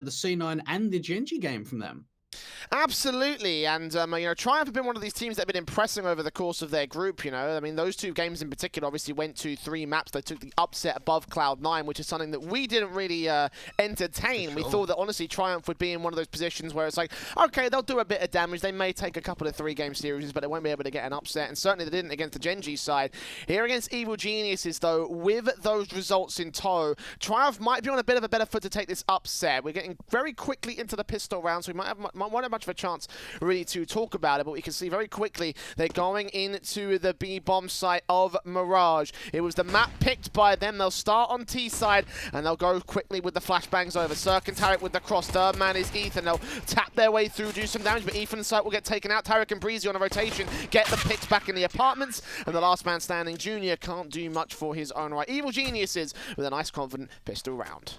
the C9 and the Genji game from them. Absolutely, and Triumph have been one of these teams that have been impressing over the course of their group. I mean, those two games in particular obviously went to 3 maps. They took the upset above Cloud9, which is something that we didn't really entertain. Sure. We thought that honestly Triumph would be in one of those positions where it's like, okay, they'll do a bit of damage. They may take a couple of 3-game series, but they won't be able to get an upset. And certainly they didn't against the Genji side. Here against Evil Geniuses, though, with those results in tow, Triumph might be on a bit of a better foot to take this upset. We're getting very quickly into the pistol round, so we might have much of a chance really to talk about it, but we can see very quickly they're going into the B bomb site of Mirage. It was the map picked by them. They'll start on T side and they'll go quickly with the flashbangs over. Cirque and Tarek with the cross. Third man is Ethan. They'll tap their way through, do some damage, but Ethan's site will get taken out. Tarek and Breezy on a rotation get the picks back in the apartments, and the last man standing, Junior, can't do much for his own right. Evil Geniuses with a nice confident pistol round.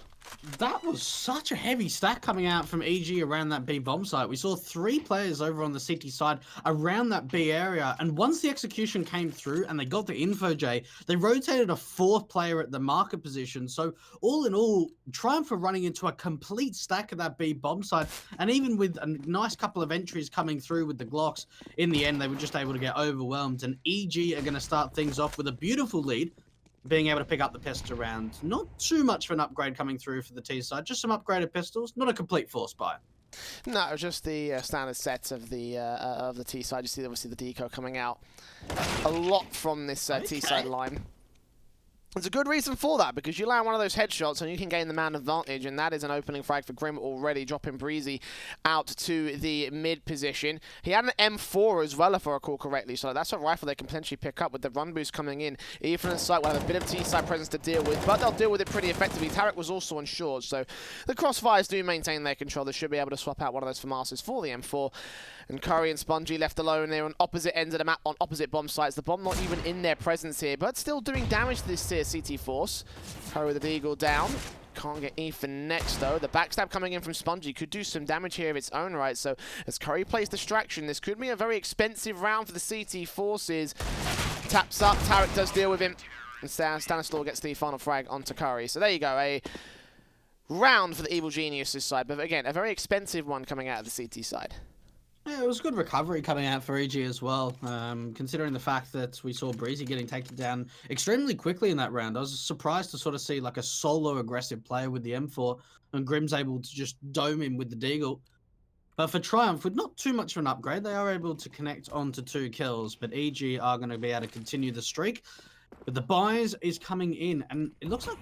That was such a heavy stack coming out from EG around that B bomb site. We saw 3 players over on the CT side around that B area, and once the execution came through and they got the info, Jay, they rotated a 4th player at the marker position. So all in all, Triumph were running into a complete stack of that B bomb site, and even with a nice couple of entries coming through with the Glocks, in the end they were just able to get overwhelmed, and EG are going to start things off with a beautiful lead, being able to pick up the pistol round. Not too much of an upgrade coming through for the T side, just some upgraded pistols, not a complete force buy. No, just the standard sets of the T side. You see obviously the deco coming out a lot from this T side line. There's a good reason for that, because you land one of those headshots and you can gain the man advantage, and that is an opening frag for Grim already, dropping Breezy out to the mid position. He had an M4 as well, if I recall correctly, so that's a rifle they can potentially pick up with the run boost coming in. Ethan and Sight will have a bit of T-side presence to deal with, but they'll deal with it pretty effectively. Tarek was also on short, so the crossfires do maintain their control. They should be able to swap out one of those FAMASs for the M4. And Curry and Spongy left alone. They're on opposite ends of the map, on opposite bomb sites. The bomb not even in their presence here, but still doing damage to this CT force. Curry with the Deagle down. Can't get Ethan next, though. The backstab coming in from Spongy could do some damage here of its own right. So as Curry plays distraction, this could be a very expensive round for the CT forces. Taps up. Tarek does deal with him. And Stanislaw gets the final frag onto Curry. So there you go. A round for the Evil Geniuses side. But again, a very expensive one coming out of the CT side. Yeah, it was good recovery coming out for EG as well, considering the fact that we saw Breezy getting taken down extremely quickly in that round. I was surprised to sort of see like a solo aggressive player with the M4, and Grim's able to just dome him with the Deagle. But for Triumph, with not too much of an upgrade, they are able to connect onto 2 kills, but EG are going to be able to continue the streak. But the buys is coming in, and it looks like,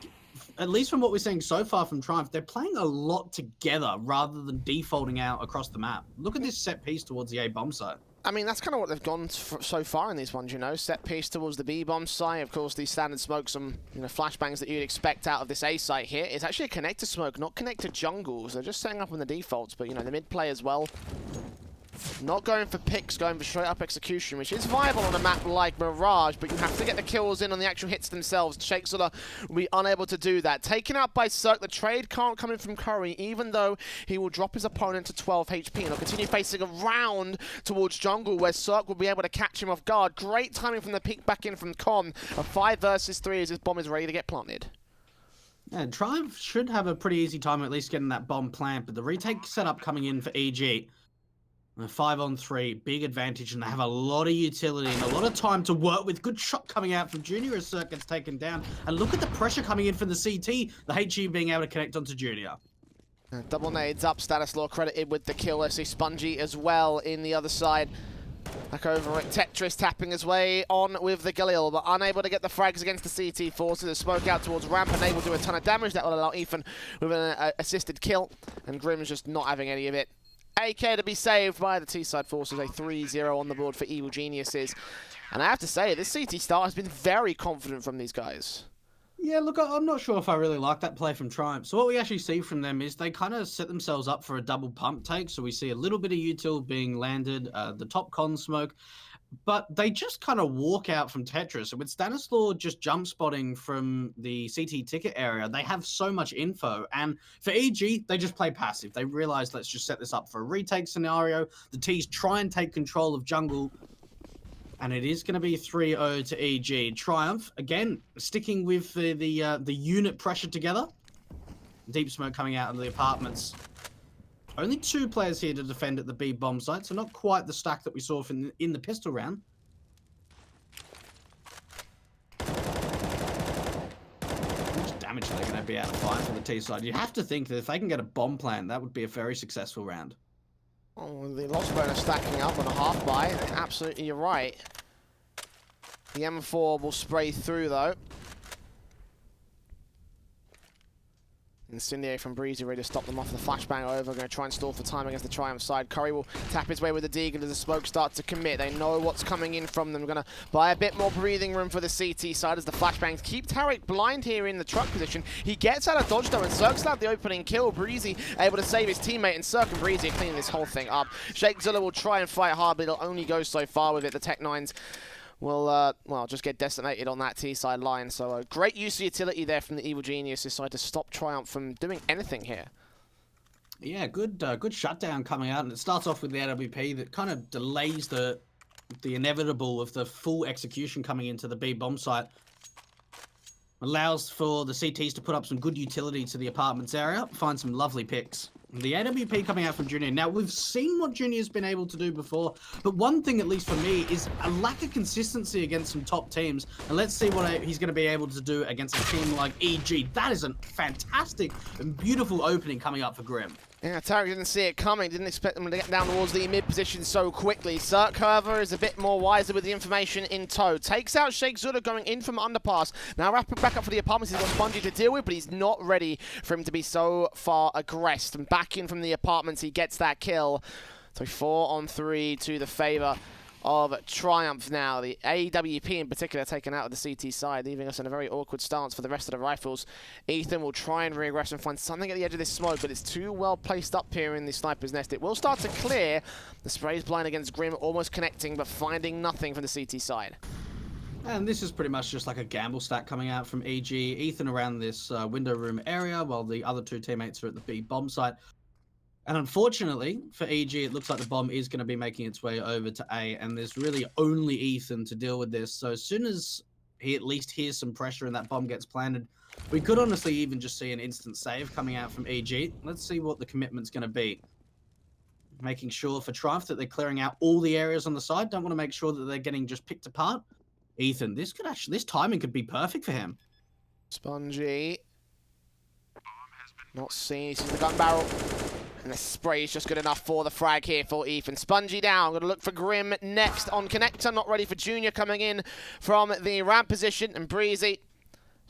at least from what we're seeing so far from Triumph, they're playing a lot together rather than defaulting out across the map. Look at this set piece towards the A bomb site. I mean, that's kind of what they've gone so far in these ones, you know. Set piece towards the B bomb site. Of course, these standard smokes, some flashbangs that you'd expect out of this A site here. It's actually a connector smoke, not connector jungles. They're just setting up on the defaults, but the mid play as well. Not going for picks, going for straight up execution, which is viable on a map like Mirage, but you have to get the kills in on the actual hits themselves. Shakespeare will be unable to do that. Taken out by Cirque, the trade can't come in from Curry, even though he will drop his opponent to 12 HP, and he'll continue facing around towards jungle, where Cirque will be able to catch him off guard. Great timing from the peek back in from Con. A 5 versus 3 as this bomb is ready to get planted. Yeah, Triumph should have a pretty easy time at least getting that bomb plant, but the retake setup coming in for EG. 5-on-3, big advantage, and they have a lot of utility and a lot of time to work with. Good shot coming out from Junior as Cirque gets taken down. And look at the pressure coming in from the CT, the HE being able to connect onto Junior. Double nades up, Stanislaw credited with the kill. I see Spongy as well in the other side. Back over at Tetris, tapping his way on with the Galil, but unable to get the frags against the CT forces. The smoke out towards ramp, and they will do a ton of damage. That will allow Ethan with an assisted kill, and Grim's just not having any of it. AK to be saved by the T-side forces, a 3-0 on the board for Evil Geniuses. And I have to say, this CT start has been very confident from these guys. Yeah, look, I'm not sure if I really like that play from Triumph. So what we actually see from them is they kind of set themselves up for a double pump take. So we see a little bit of util being landed, the top con smoke, but they just kind of walk out from Tetris. And with Stanislaw just jump spotting from the CT ticket area, they have so much info. And for EG, they just play passive. They realize, let's just set this up for a retake scenario. The T's try and take control of jungle. And it is going to be 3-0 to EG. Triumph, again, sticking with the unit pressure together. Deep smoke coming out of the apartments. Only 2 players here to defend at the B bomb site, so not quite the stack that we saw in the pistol round. How much damage they're going to be able to find for the T side? You have to think that if they can get a bomb plant, that would be a very successful round. Oh, the loss bonus stacking up on a half buy. Absolutely, you're right. The M4 will spray through, though. Incendiary from Breezy ready to stop them off. The flashbang over. Going to try and stall for time against the Triumph side. Curry will tap his way with the Deagle as the smoke starts to commit. They know what's coming in from them. Going to buy a bit more breathing room for the CT side as the flashbangs keep Tarek blind here in the truck position. He gets out of dodge though, and Cirque's out the opening kill. Breezy able to save his teammate, and Cirque and Breezy are cleaning this whole thing up. Sheikh Zilla will try and fight hard, but it'll only go so far with it. The Tech-9s will, well, just get decimated on that T-side line. So great use of utility there from the Evil Geniuses side to stop Triumph from doing anything here. Yeah, good shutdown coming out, and it starts off with the AWP that kind of delays the inevitable of the full execution coming into the B bomb site. Allows for the CTs to put up some good utility to the apartments area, find some lovely picks. The AWP coming out from Junior. Now, we've seen what Junior's been able to do before, but one thing, at least for me, is a lack of consistency against some top teams. And let's see what he's going to be able to do against a team like EG. That is a fantastic and beautiful opening coming up for Grim. Yeah, Tarek didn't see it coming, didn't expect them to get down towards the mid position so quickly. Cirque, however, is a bit more wiser with the information in tow. Takes out Sheikh Zuda going in from underpass. Now wrapping back up for the apartments, he's got Spongy to deal with, but he's not ready for him to be so far aggressed. And back in from the apartments, he gets that kill. So 4 on 3 to the favour of Triumph now. The AWP in particular taken out of the CT side, leaving us in a very awkward stance for the rest of the rifles. Ethan will try and regress and find something at the edge of this smoke, but it's too well placed up here in the sniper's nest. It will start to clear. The spray's blind against Grim, almost connecting, but finding nothing from the CT side. And this is pretty much just like a gamble stack coming out from EG. Ethan around this window room area, while the other 2 teammates are at the B bomb site. And unfortunately, for EG, it looks like the bomb is going to be making its way over to A, and there's really only Ethan to deal with this. So as soon as he at least hears some pressure and that bomb gets planted, we could honestly even just see an instant save coming out from EG. Let's see what the commitment's going to be. Making sure for Triumph that they're clearing out all the areas on the side. Don't want to make sure that they're getting just picked apart. Ethan, this timing could be perfect for him. Spongy. Not seen. He sees the gun barrel. And the spray is just good enough for the frag here for Ethan. Spongy down. Going to look for Grim next on connector. Not ready for Junior coming in from the ramp position. And Breezy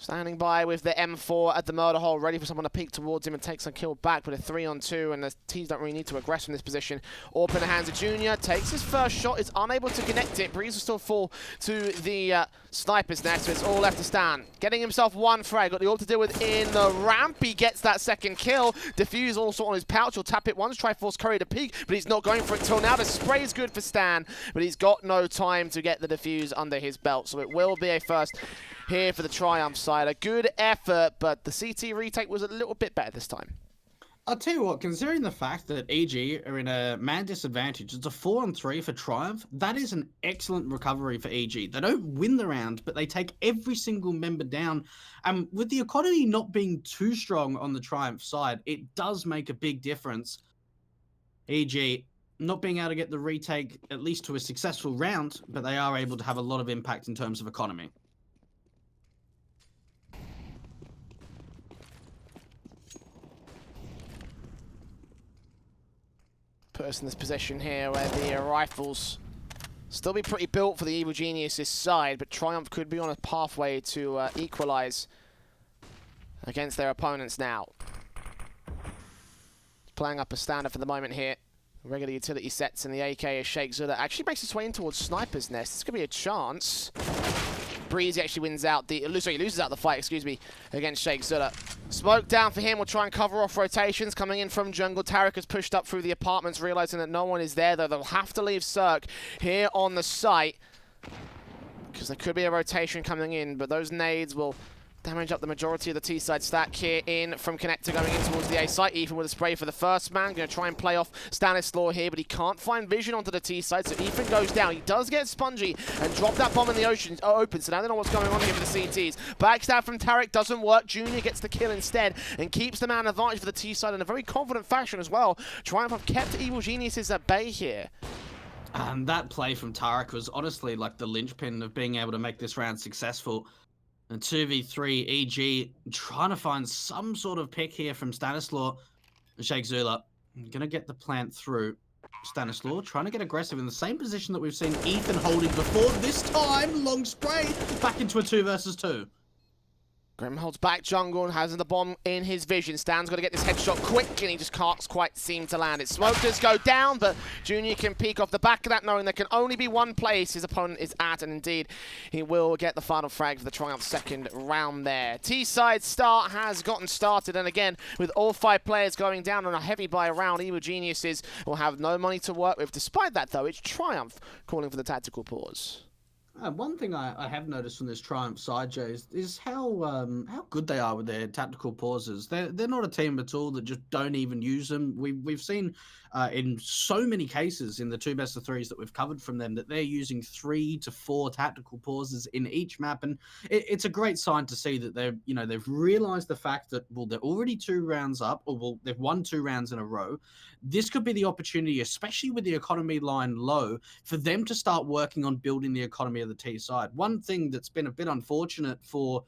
standing by with the M4 at the murder hole, ready for someone to peek towards him and take some kill back with a 3-on-2, and the T's don't really need to aggress from this position. Orp in the hands of Junior, takes his first shot, is unable to connect it. Breeze will still fall to the sniper's nest, so it's all left to stand. Getting himself 1 frag, got the Orp to deal with in the ramp. He gets that second kill. Diffuse also on his pouch, he'll tap it once, try force Curry to peek, but he's not going for it until now. The spray is good for Stan, but he's got no time to get the diffuse under his belt, so it will be a first here for the Triumph side. A good effort, but the CT retake was a little bit better this time. I'll tell you what, considering the fact that EG are in a man disadvantage, it's a 4-on-3 for Triumph. That is an excellent recovery for EG. They don't win the round, but they take every single member down. And with the economy not being too strong on the Triumph side, it does make a big difference. EG not being able to get the retake, at least to a successful round, but they are able to have a lot of impact in terms of economy. Put us in this position here where the rifles still be pretty built for the Evil Geniuses side, but Triumph could be on a pathway to equalize against their opponents now. Playing up a standard for the moment here. Regular utility sets in the AK as Sheikh Zuda actually makes its way in towards Sniper's Nest. This could be a chance. Breezy actually wins out the, sorry, he loses out the fight, excuse me, against Sheikh Zuda. Smoke down for him, we'll try and cover off rotations. Coming in from jungle, Tarek has pushed up through the apartments, realizing that no one is there, though they'll have to leave Cirque here on the site, because there could be a rotation coming in, but those nades will damage up the majority of the T-side stack here in from Connector going in towards the A site. Ethan with a spray for the first man. Going to try and play off Stanislaw here, but he can't find vision onto the T-side, so Ethan goes down. He does get Spongy and drop that bomb in the open, so now they know what's going on here for the CTs. Backstab from Tarek doesn't work. Junior gets the kill instead and keeps the man advantage for the T-side in a very confident fashion as well. Triumph have kept Evil Geniuses at bay here. And that play from Tarek was honestly like the linchpin of being able to make this round successful. And 2v3, EG trying to find some sort of pick here from Stanislaw. Sheikh Zula going to get the plant through. Stanislaw trying to get aggressive in the same position that we've seen Ethan holding before. This time, long spray, back into a 2 versus 2. Grim holds back jungle and has the bomb in his vision. Stan's got to get this headshot quick, and he just can't quite seem to land it. Smoke does go down, but Junior can peek off the back of that, knowing there can only be one place his opponent is at, and indeed, he will get the final frag for the Triumph second round there. T-side start has gotten started, and again, with all 5 players going down on a heavy buy round, Evil Geniuses will have no money to work with. Despite that, though, it's Triumph calling for the tactical pause. One thing I have noticed from this Triumph side, Jay, is how good they are with their tactical pauses. They're not a team at all that just don't even use them. We've seen in so many cases in the 2 best of 3s that we've covered from them that they're using 3 to 4 tactical pauses in each map, and it's a great sign to see that they've realised the fact that they're already 2 rounds up, or they've won 2 rounds in a row. This could be the opportunity, especially with the economy line low, for them to start working on building the economy of the T side. One thing that's been a bit unfortunate for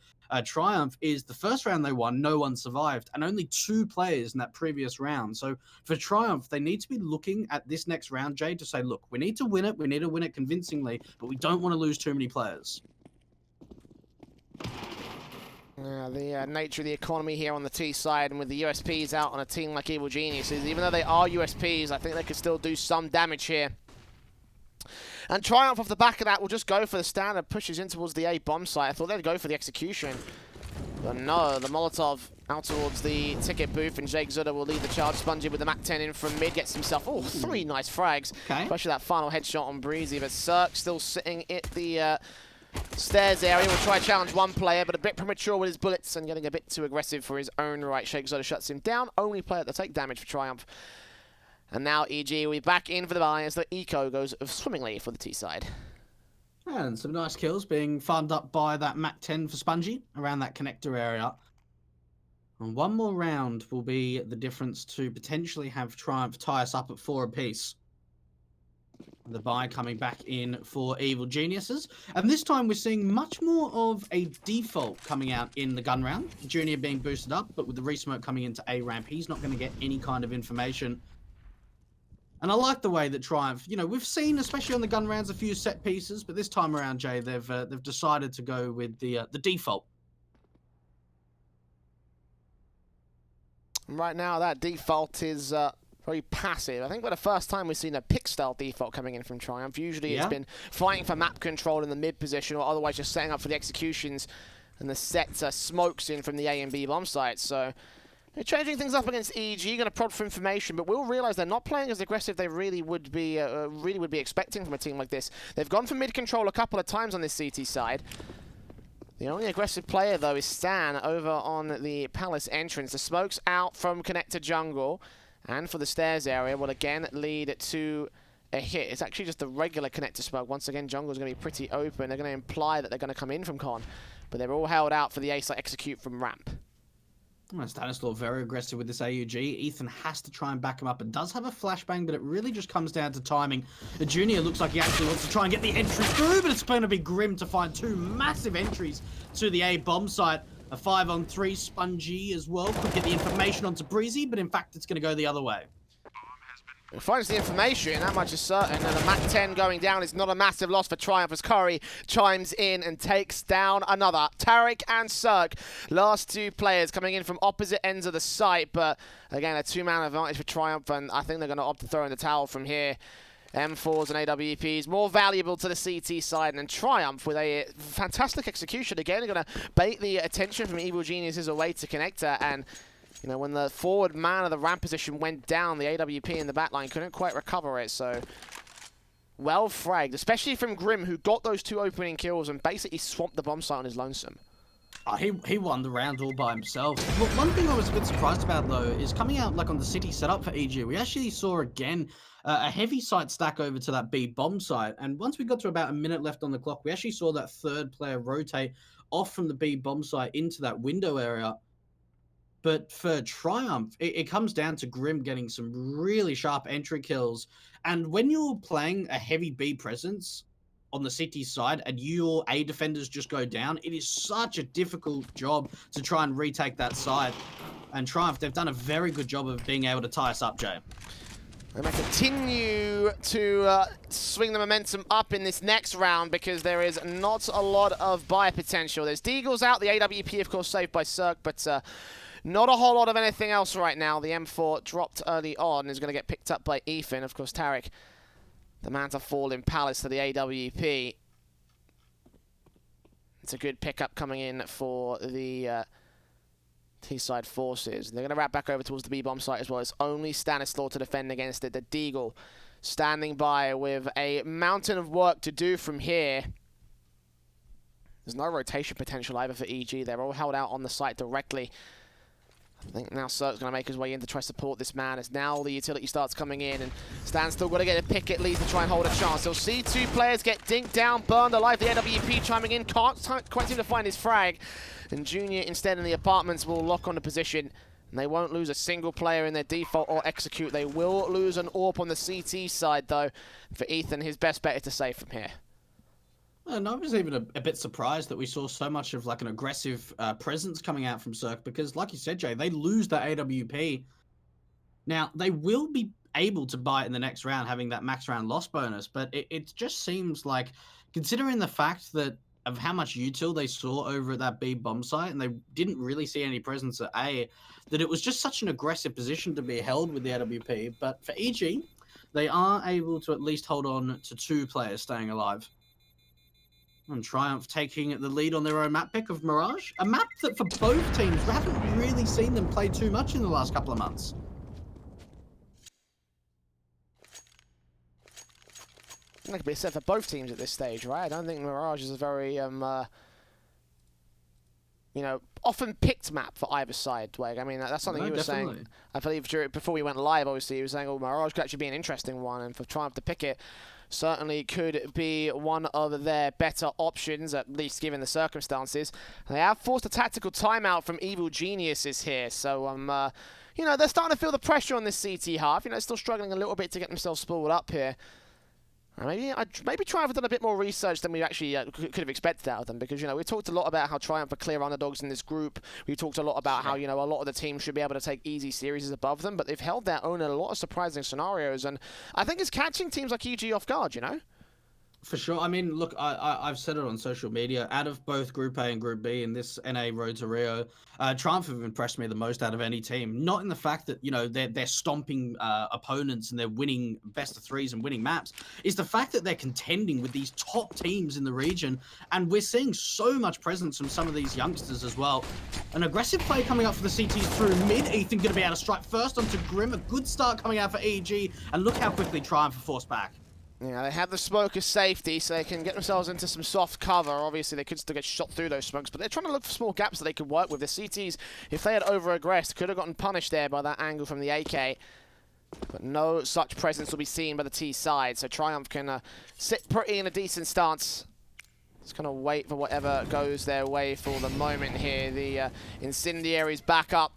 Triumph is the first round they won, no one survived, and only 2 players in that previous round. So for Triumph, they need to be looking at this next round, Jay, to say, look, we need to win it convincingly, but we don't want to lose too many players. The nature of the economy here on the T side, and with the USPs out on a team like Evil Geniuses, even though they are USPs, I think they could still do some damage here. And Triumph off the back of that will just go for the stand and pushes in towards the A bomb site. I thought they'd go for the execution, but no, the Molotov out towards the ticket booth, and Jake Zuda will lead the charge. Spongy with the MAC-10 in from mid, gets himself, 3 nice frags. Okay. Especially that final headshot on Breezy, but Cirque still sitting at the stairs area. Will try to challenge one player, but a bit premature with his bullets and getting a bit too aggressive for his own right. Shake Zoda shuts him down. Only player to take damage for Triumph. And now EG will be back in for the buy as the eco goes swimmingly for the T side. And some nice kills being farmed up by that MAC-10 for Spongy around that connector area. And one more round will be the difference to potentially have Triumph tie us up at 4 apiece. The buy coming back in for Evil Geniuses. And this time we're seeing much more of a default coming out in the gun round. Junior being boosted up, but with the resmoke coming into A ramp, he's not going to get any kind of information. And I like the way that Triumph, we've seen, especially on the gun rounds, a few set pieces, but this time around, Jay, they've decided to go with the default. Right now, that default is very passive. I think for the first time we've seen a pick-style default coming in from Triumph. Usually it's been fighting for map control in the mid position, or otherwise just setting up for the executions, and the set smokes in from the A and B bomb sites. So they're changing things up against EG, going to prod for information, but we'll realise they're not playing as aggressive they really would be expecting from a team like this. They've gone for mid control a couple of times on this CT side. The only aggressive player, though, is Stan over on the Palace entrance. The smoke's out from Connector Jungle, and for the stairs area will again lead to a hit. It's actually just the regular Connector smoke. Once again, Jungle's going to be pretty open. They're going to imply that they're going to come in from Con, but they're all held out for the A site execute from ramp. Stanislaw very aggressive with this AUG. Ethan has to try and back him up and does have a flashbang, but it really just comes down to timing. The Junior looks like he actually wants to try and get the entry through, but it's going to be grim to find 2 massive entries to the A bomb site. A 5-on-3 Spongy as well. Could get the information onto Breezy, but in fact it's going to go the other way. It finds the information, that much is certain, and the MAC-10 going down is not a massive loss for Triumph as Curry chimes in and takes down another. Tarek and Cirque, last 2 players coming in from opposite ends of the site, but again, a 2-man advantage for Triumph, and I think they're going to opt to throw in the towel from here. M4s and AWPs more valuable to the CT side, and Triumph with a fantastic execution. Again, they're going to bait the attention from Evil Geniuses away to Connector, and when the forward man of the ramp position went down, the AWP in the backline couldn't quite recover it, so well fragged, especially from Grim, who got those 2 opening kills and basically swamped the bomb site on his lonesome. He won the round all by himself. Well, one thing I was a bit surprised about though is coming out like on the city setup for EG, we actually saw again a heavy site stack over to that B bomb site, and once we got to about a minute left on the clock, we actually saw that third player rotate off from the B bomb site into that window area. But for Triumph, it comes down to Grim getting some really sharp entry kills. And when you're playing a heavy B presence on the city side and your A defenders just go down, it is such a difficult job to try and retake that side. And Triumph, they've done a very good job of being able to tie us up, Jay. And they continue to swing the momentum up in this next round because there is not a lot of buy potential. There's Deagle's out, the AWP, of course, saved by Cirque, but not a whole lot of anything else right now. The M4 dropped early on, is going to get picked up by Ethan. Of course, Tarek, the man to fall in Palace to the AWP. It's a good pickup coming in for the T-side forces. They're going to wrap back over towards the B-bomb site as well. It's only Stanislaw to defend against it. The Deagle standing by with a mountain of work to do from here. There's no rotation potential either for EG. They're all held out on the site directly. I think now Cirque's going to make his way in to try to support this man as now the utility starts coming in, and Stan's still got to get a pick at least to try and hold a chance. He'll see two players get dinked down, burned alive. The AWP chiming in, can't quite seem to find his frag. And Junior instead in the apartments will lock on the position. And they won't lose a single player in their default or execute. They will lose an AWP on the CT side though. For Ethan, his best bet is to save from here. And I was even a bit surprised that we saw so much of like an aggressive presence coming out from Cirque because, like you said, Jay, they lose that AWP. Now, they will be able to buy it in the next round, having that max round loss bonus, but it just seems like, considering the fact that of how much util they saw over at that B bomb site, and they didn't really see any presence at A, that it was just such an aggressive position to be held with the AWP. But for EG, they are able to at least hold on to two players staying alive. And Triumph taking the lead on their own map pick of Mirage. A map that for both teams, we haven't really seen them play too much in the last couple of months. That could be said for both teams at this stage, right? I don't think Mirage is a very, you know, often picked map for either side, Dwayne. I mean, that's something you were saying. I believe before we went live, obviously, you were saying, oh, Mirage could actually be an interesting one, and for Triumph to pick it, certainly could be one of their better options, at least given the circumstances. They have forced a tactical timeout from Evil Geniuses here, so you know, they're starting to feel the pressure on this CT half. You know, still struggling a little bit to get themselves spooled up here. Maybe Triumph have done a bit more research than we actually could have expected out of them, because, you know, we talked a lot about how Triumph are clear underdogs in this group. We talked a lot about how, you know, a lot of the teams should be able to take easy series above them, but they've held their own in a lot of surprising scenarios, and I think it's catching teams like EG off guard, you know? For sure. I mean, look, I've said it on social media. Out of both Group A and Group B in this NA Road to Rio, Triumph have impressed me the most out of any team. Not in the fact that, you know, they're stomping opponents and they're winning best of threes and winning maps. Is the fact that they're contending with these top teams in the region, and we're seeing so much presence from some of these youngsters as well. An aggressive play coming up for the CTs through mid. Ethan going to be able to strike first onto Grim. A good start coming out for EG, and look how quickly Triumph are forced back. Yeah, they have the smoke as safety, so they can get themselves into some soft cover. Obviously, they could still get shot through those smokes, but they're trying to look for small gaps that they could work with. The CTs, if they had over-aggressed, could have gotten punished there by that angle from the AK. But no such presence will be seen by the T side, so Triumph can sit pretty in a decent stance. Just going to wait for whatever goes their way for the moment here. The Incendiary's back up.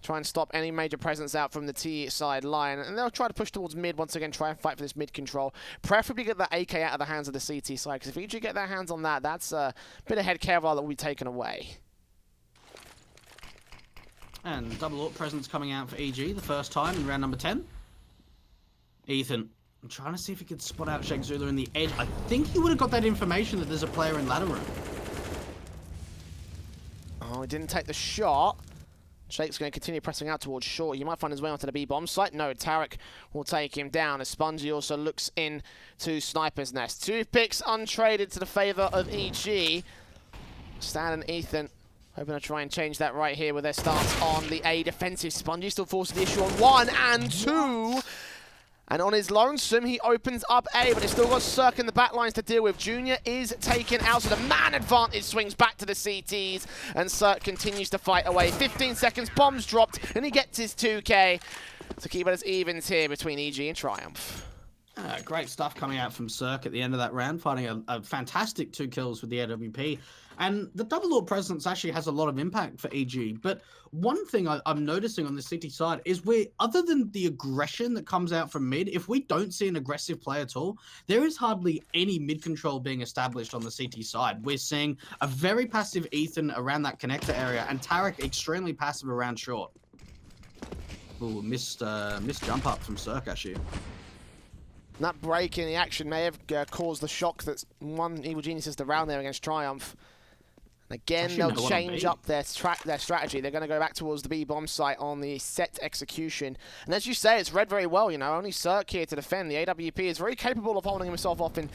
Try and stop any major presence out from the T side line, and they'll try to push towards mid once again, try and fight for this mid control. Preferably get that AK out of the hands of the CT side, because if EG get their hands on that, that's a bit of head Kevlar that will be taken away. And double AWP presence coming out for EG the first time in round number 10. Ethan, I'm trying to see if he could spot out Shake Zulu in the edge. I think he would have got that information that there's a player in ladder room. Oh, he didn't take the shot. Shake's going to continue pressing out towards short. He might find his way onto the B-bomb site. No, Tarek will take him down as Spongy also looks in to Sniper's Nest. 2 picks untraded to the favour of EG. Stan and Ethan hoping to try and change that right here with their stance on the A defensive. Spongy still forces the issue on 1 and 2. And on his lonesome, he opens up A, but he's still got Cirque in the back lines to deal with. Junior is taken out, so the man advantage swings back to the CTs, and Cirque continues to fight away. 15 seconds, bombs dropped, and he gets his 2K to keep it as evens here between EG and Triumph. Great stuff coming out from Cirque at the end of that round, finding a fantastic 2 kills with the AWP. And the double AWP presence actually has a lot of impact for EG. But one thing I'm noticing on the City side is other than the aggression that comes out from mid, if we don't see an aggressive play at all, there is hardly any mid control being established on the City side. We're seeing a very passive Ethan around that connector area, and Tarek extremely passive around short. Ooh, missed jump up from Cirque actually. And that break in the action may have caused the shock that one Evil Genius is around there against Triumph. And again, they'll change up their strategy. They're going to go back towards the B bomb site on the set execution. And as you say, it's read very well. You know, only Cirque here to defend. The AWP is very capable of holding himself off in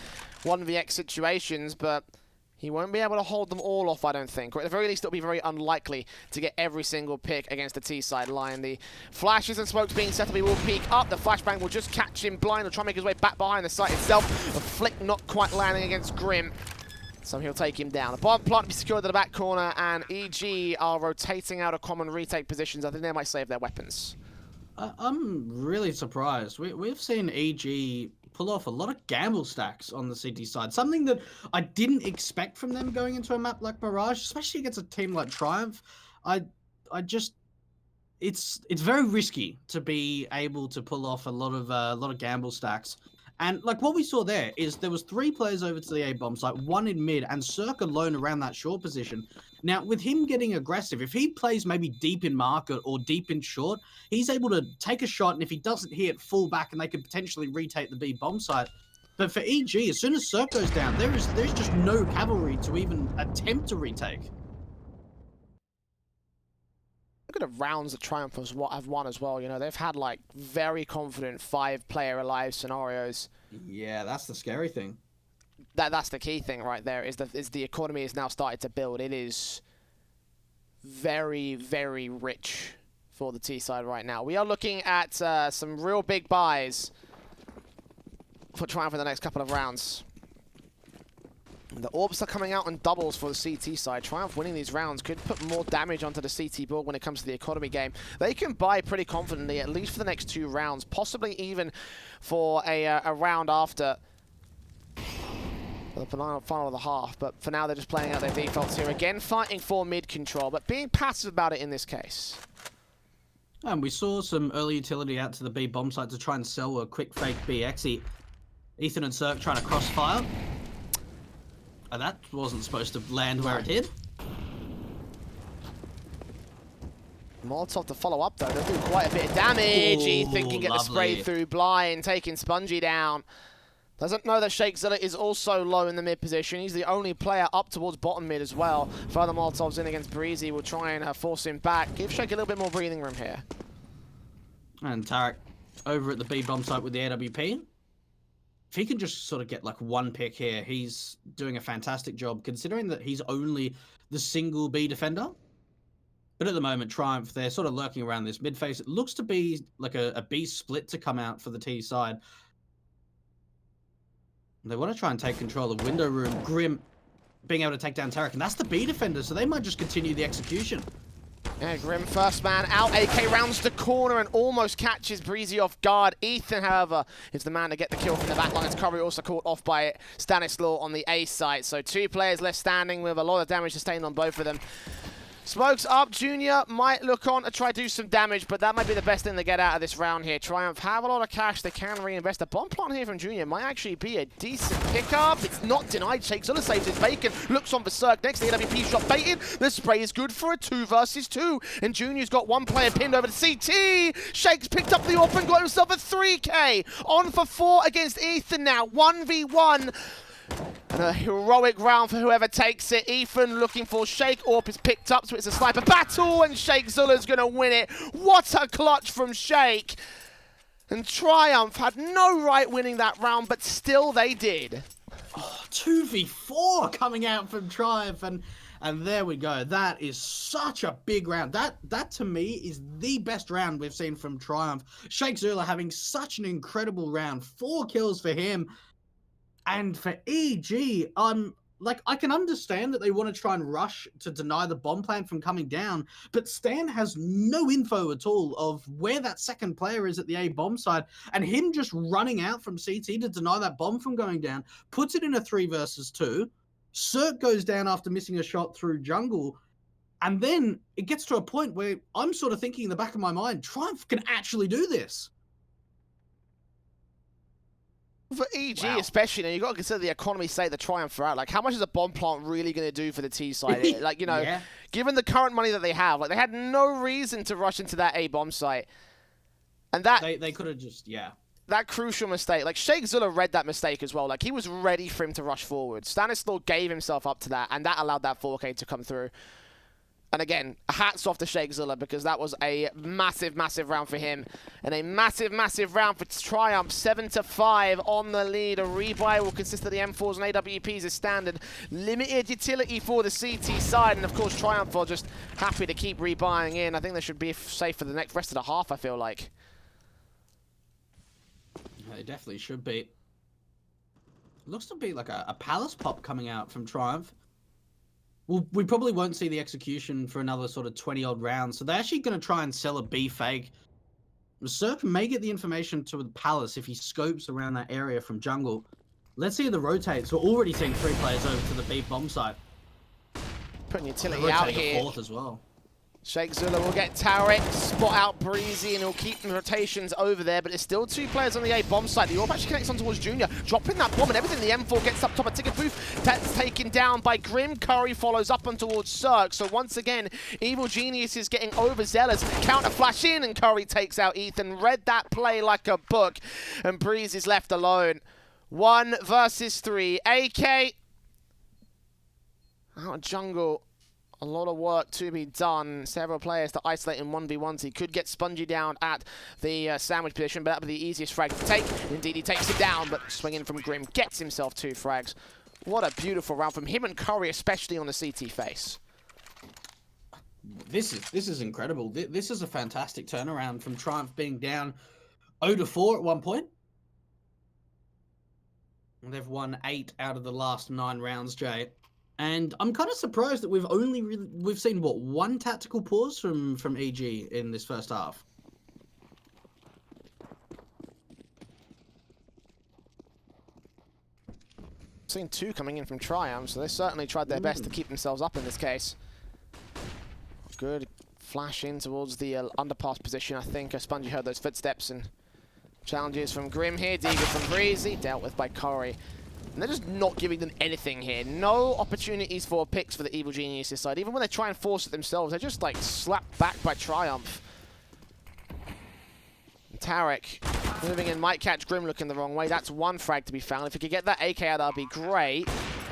1vx situations, but he won't be able to hold them all off, I don't think. Or at the very least, it'll be very unlikely to get every single pick against the T-side line. The flashes and smokes being set up, he will peek up. The flashbang will just catch him blind. He'll try and make his way back behind the site itself. A flick not quite landing against Grim. So he'll take him down. The bomb plant will be secured at the back corner, and EG are rotating out of common retake positions. I think they might save their weapons. I'm really surprised. We've seen EG pull off a lot of gamble stacks on the CT side. Something that I didn't expect from them going into a map like Mirage, especially against a team like Triumph. It's very risky to be able to pull off a lot of gamble stacks. And like what we saw there is there was 3 players over to the A bomb site, 1 in mid, and Cirque alone around that short position. Now, with him getting aggressive, if he plays maybe deep in market or deep in short, he's able to take a shot, and if he doesn't hit, fall back, and they could potentially retake the B bomb site. But for EG, as soon as Cirque goes down, there's just no cavalry to even attempt to retake. Look at the rounds that Triumph have won as well. You know, they've had like very confident 5-player alive scenarios. Yeah, that's the scary thing. That's the key thing right there. Is the economy is now started to build. It is very, very rich for the T side right now. We are looking at some real big buys for Triumph in the next couple of rounds. The orbs are coming out on doubles for the CT side. Triumph winning these rounds could put more damage onto the CT board when it comes to the economy game. They can buy pretty confidently, at least for the next 2 rounds, possibly even for a round after the final of the half. But for now, they're just playing out their defaults here. Again, fighting for mid control, but being passive about it in this case. And we saw some early utility out to the B bomb site to try and sell a quick fake BX. Ethan and Cirque trying to crossfire. And that wasn't supposed to land where it did. Molotov to follow up, though. They'll do quite a bit of damage. Ooh, Ethan can get the spray through blind, taking Spongy down. Doesn't know that Shakezilla is also low in the mid position. He's the only player up towards bottom mid as well. Further Molotovs in against Breezy will try and force him back. Give Shake a little bit more breathing room here. And Tarek over at the B bomb site with the AWP. If he can just sort of get like 1 pick here, he's doing a fantastic job, considering that he's only the single B defender. But at the moment, Triumph, they're sort of lurking around this mid phase. It looks to be like a B split to come out for the T side. They want to try and take control of window room. Grim being able to take down Tarek, and that's the B defender, so they might just continue the execution. Yeah, Grim first man out. AK rounds the corner and almost catches Breezy off guard. Ethan, however, is the man to get the kill from the back line. It's Curry also caught off by Stanislaw on the A site. So 2 players left standing with a lot of damage sustained on both of them. Smokes up. Junior might look on to try to do some damage, but that might be the best thing to get out of this round here. Triumph have a lot of cash. They can reinvest. The bomb plant here from Junior might actually be a decent pickup. It's not denied. Shakezilla saves his bacon. Looks on Berserk next. The AWP shot baited. The spray is good for a 2 versus 2. And Junior's got 1 player pinned over to CT. Shake's picked up the AWP and got himself a 3K. On for 4 against Ethan now. 1v1. And a heroic round for whoever takes it. Ethan looking for Shake. AWP is picked up, so it's a sniper battle, and Shakezilla's going to win it. What a clutch from Shake. And Triumph had no right winning that round, but still they did. Oh, 2v4 coming out from Triumph, and And there we go. That is such a big round. That to me is the best round we've seen from Triumph. Shake Zula having such an incredible round. 4 kills for him. And for EG, like, I can understand that they want to try and rush to deny the bomb plant from coming down, but Stan has no info at all of where that second player is at the A bomb side, and him just running out from CT to deny that bomb from going down, puts it in a 3 versus 2. Cirque goes down after missing a shot through jungle, and then it gets to a point where I'm sort of thinking in the back of my mind, Triumph can actually do this. For EG especially, you've got to consider the economy state the Triumph are at. Like, how much is a bomb plant really going to do for the T side? Like, you know, given the current money that they have, like, they had no reason to rush into that A bomb site. And that... They could have just, that crucial mistake, like, Shake Zula read that mistake as well. Like, he was ready for him to rush forward. Stanislaw gave himself up to that, and that allowed that 4K to come through. And again, hats off to Shake Zula, because that was a massive, massive round for him. And a massive, massive round for Triumph. 7-5 on the lead. A rebuy will consist of the M4s and AWPs as standard. Limited utility for the CT side. And of course, Triumph are just happy to keep rebuying in. I think they should be safe for the rest of the half, I feel like. They definitely should be. Looks to be like a Palace pop coming out from Triumph. Well, we probably won't see the execution for another sort of 20-odd rounds, so they're actually going to try and sell a B fake. Cirque may get the information to the Palace if he scopes around that area from jungle. Let's see the rotates. We're already seeing 3 players over to the B bomb site. Putting utility out here. Fourth as well. Shake Zula will get Tarek, spot out Breezy, and he'll keep the rotations over there, but there's still 2 players on the A bomb side. The AWP actually connects on towards Junior, dropping that bomb and everything. The M4 gets up top of Ticket Booth. That's taken down by Grim. Curry follows up on towards Cirque. So once again, Evil Genius is getting overzealous. Counter flash in, and Curry takes out Ethan. Read that play like a book, and Breeze is left alone. 1 versus 3. AK out of jungle. A lot of work to be done. Several players to isolate in 1v1s. He could get Spongy down at the sandwich position, but that would be the easiest frag to take. Indeed, he takes it down, but swinging from Grim gets himself 2 frags. What a beautiful round from him and Curry, especially on the CT face. This is incredible. This is a fantastic turnaround from Triumph being down 0-4 at one point. They've won 8 out of the last 9 rounds, Jay. And I'm kind of surprised that we've seen, what, 1 tactical pause from EG in this first half. Seen 2 coming in from Triumph, so they certainly tried their best to keep themselves up in this case. Good flash in towards the underpass position, I think. Spongy heard those footsteps, and challenges from Grim here. Diga from Breezy, dealt with by Curry. And they're just not giving them anything here. No opportunities for picks for the Evil Geniuses side. Even when they try and force it themselves, they're just like slapped back by Triumph. Tarek moving in, might catch Grim looking the wrong way. That's 1 frag to be found. If he could get that AK out, that'd be great.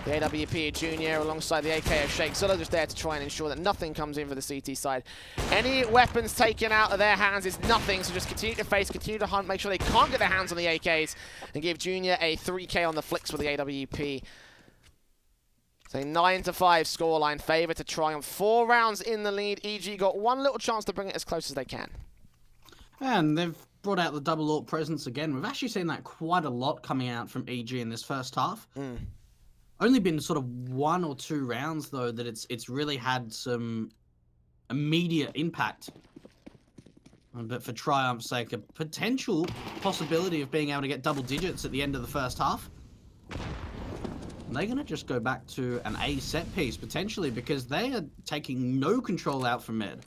The AWP Junior alongside the AK of Shake Zula just there to try and ensure that nothing comes in for the CT side. Any weapons taken out of their hands is nothing, so just continue to face, continue to hunt, make sure they can't get their hands on the AKs, and give Junior a 3K on the flicks with the AWP. So 9-5 scoreline, favour to Triumph. 4 rounds in the lead. EG got 1 little chance to bring it as close as they can. And they've brought out the double AWP presence again. We've actually seen that quite a lot coming out from EG in this first half. Only been sort of 1 or 2 rounds though that it's really had some immediate impact. But for Triumph's sake, a potential possibility of being able to get double digits at the end of the first half. They're going to just go back to an A set piece potentially, because they are taking no control out from mid.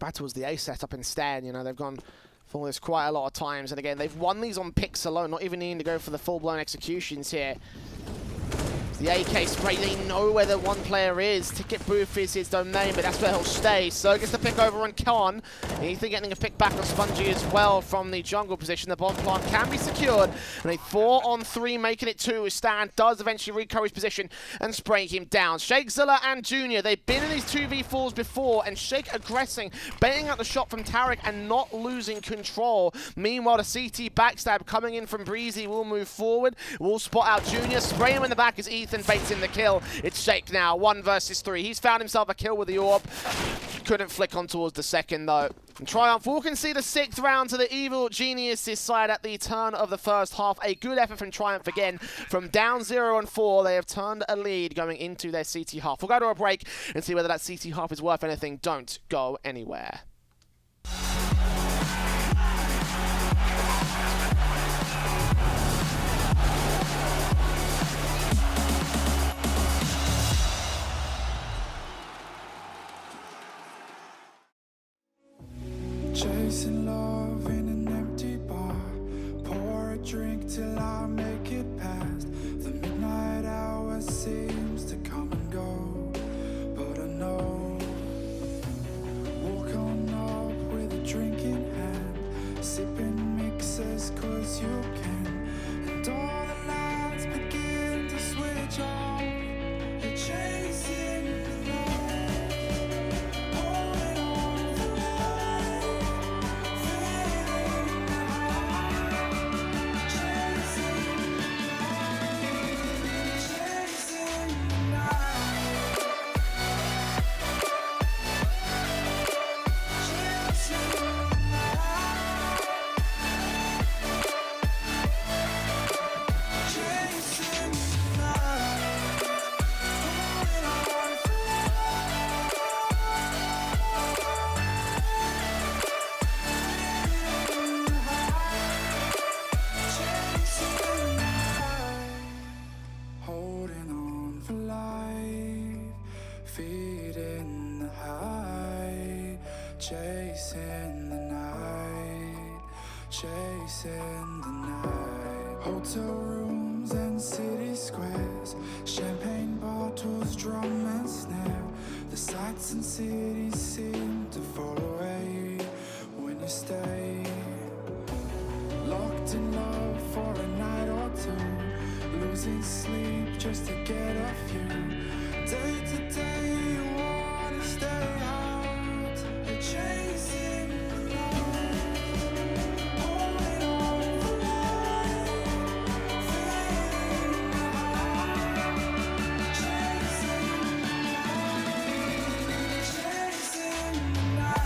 Back towards the A setup instead, you know, they've gone for this quite a lot of times, and again, they've won these on picks alone, not even needing to go for the full-blown executions here. The AK spray, they know where the one player is. Ticket booth is his domain, but that's where he'll stay. So gets the pick over on Khan. Ethan getting a pick back on Spongy as well from the jungle position. The bomb plant can be secured. And a 4-on-3, making it 2. Stan does eventually recover his position and spray him down. Shake Zilla and Junior, they've been in these 2v4s before, and Shake aggressing, baiting out the shot from Tarek and not losing control. Meanwhile, the CT backstab coming in from Breezy will move forward. Will spot out Junior, spray him in the back as Ethan baits in the kill. It's Shake now, 1 versus 3. He's found himself a kill with the orb. Couldn't flick on towards the second though. And Triumph will concede a 6th round to the Evil Geniuses side at the turn of the first half. A good effort from Triumph again. From down 0-4, they have turned a lead going into their CT half. We'll go to a break and see whether that CT half is worth anything. Don't go anywhere. Chasing love in an empty bar. Pour a drink till I make it past. The midnight hour seems to come and go, but I know. Walk on up with a drink in hand, sipping mixers cause you can. And all the lights begin to switch off. You're chasing the light, holding on for life. Holding on for life, feeding the high, chasing the night, chasing the night. Hotel rooms and city squares, champagne bottles, drum and snare. The sights and cities seem to fall away when you stay. Locked in love for a night or two, losing sleep just to get a few. Day to day you wanna stay out, you're chasing the light, holding on for life, feeling the high, chasing the light, chasing the night, chasing the night.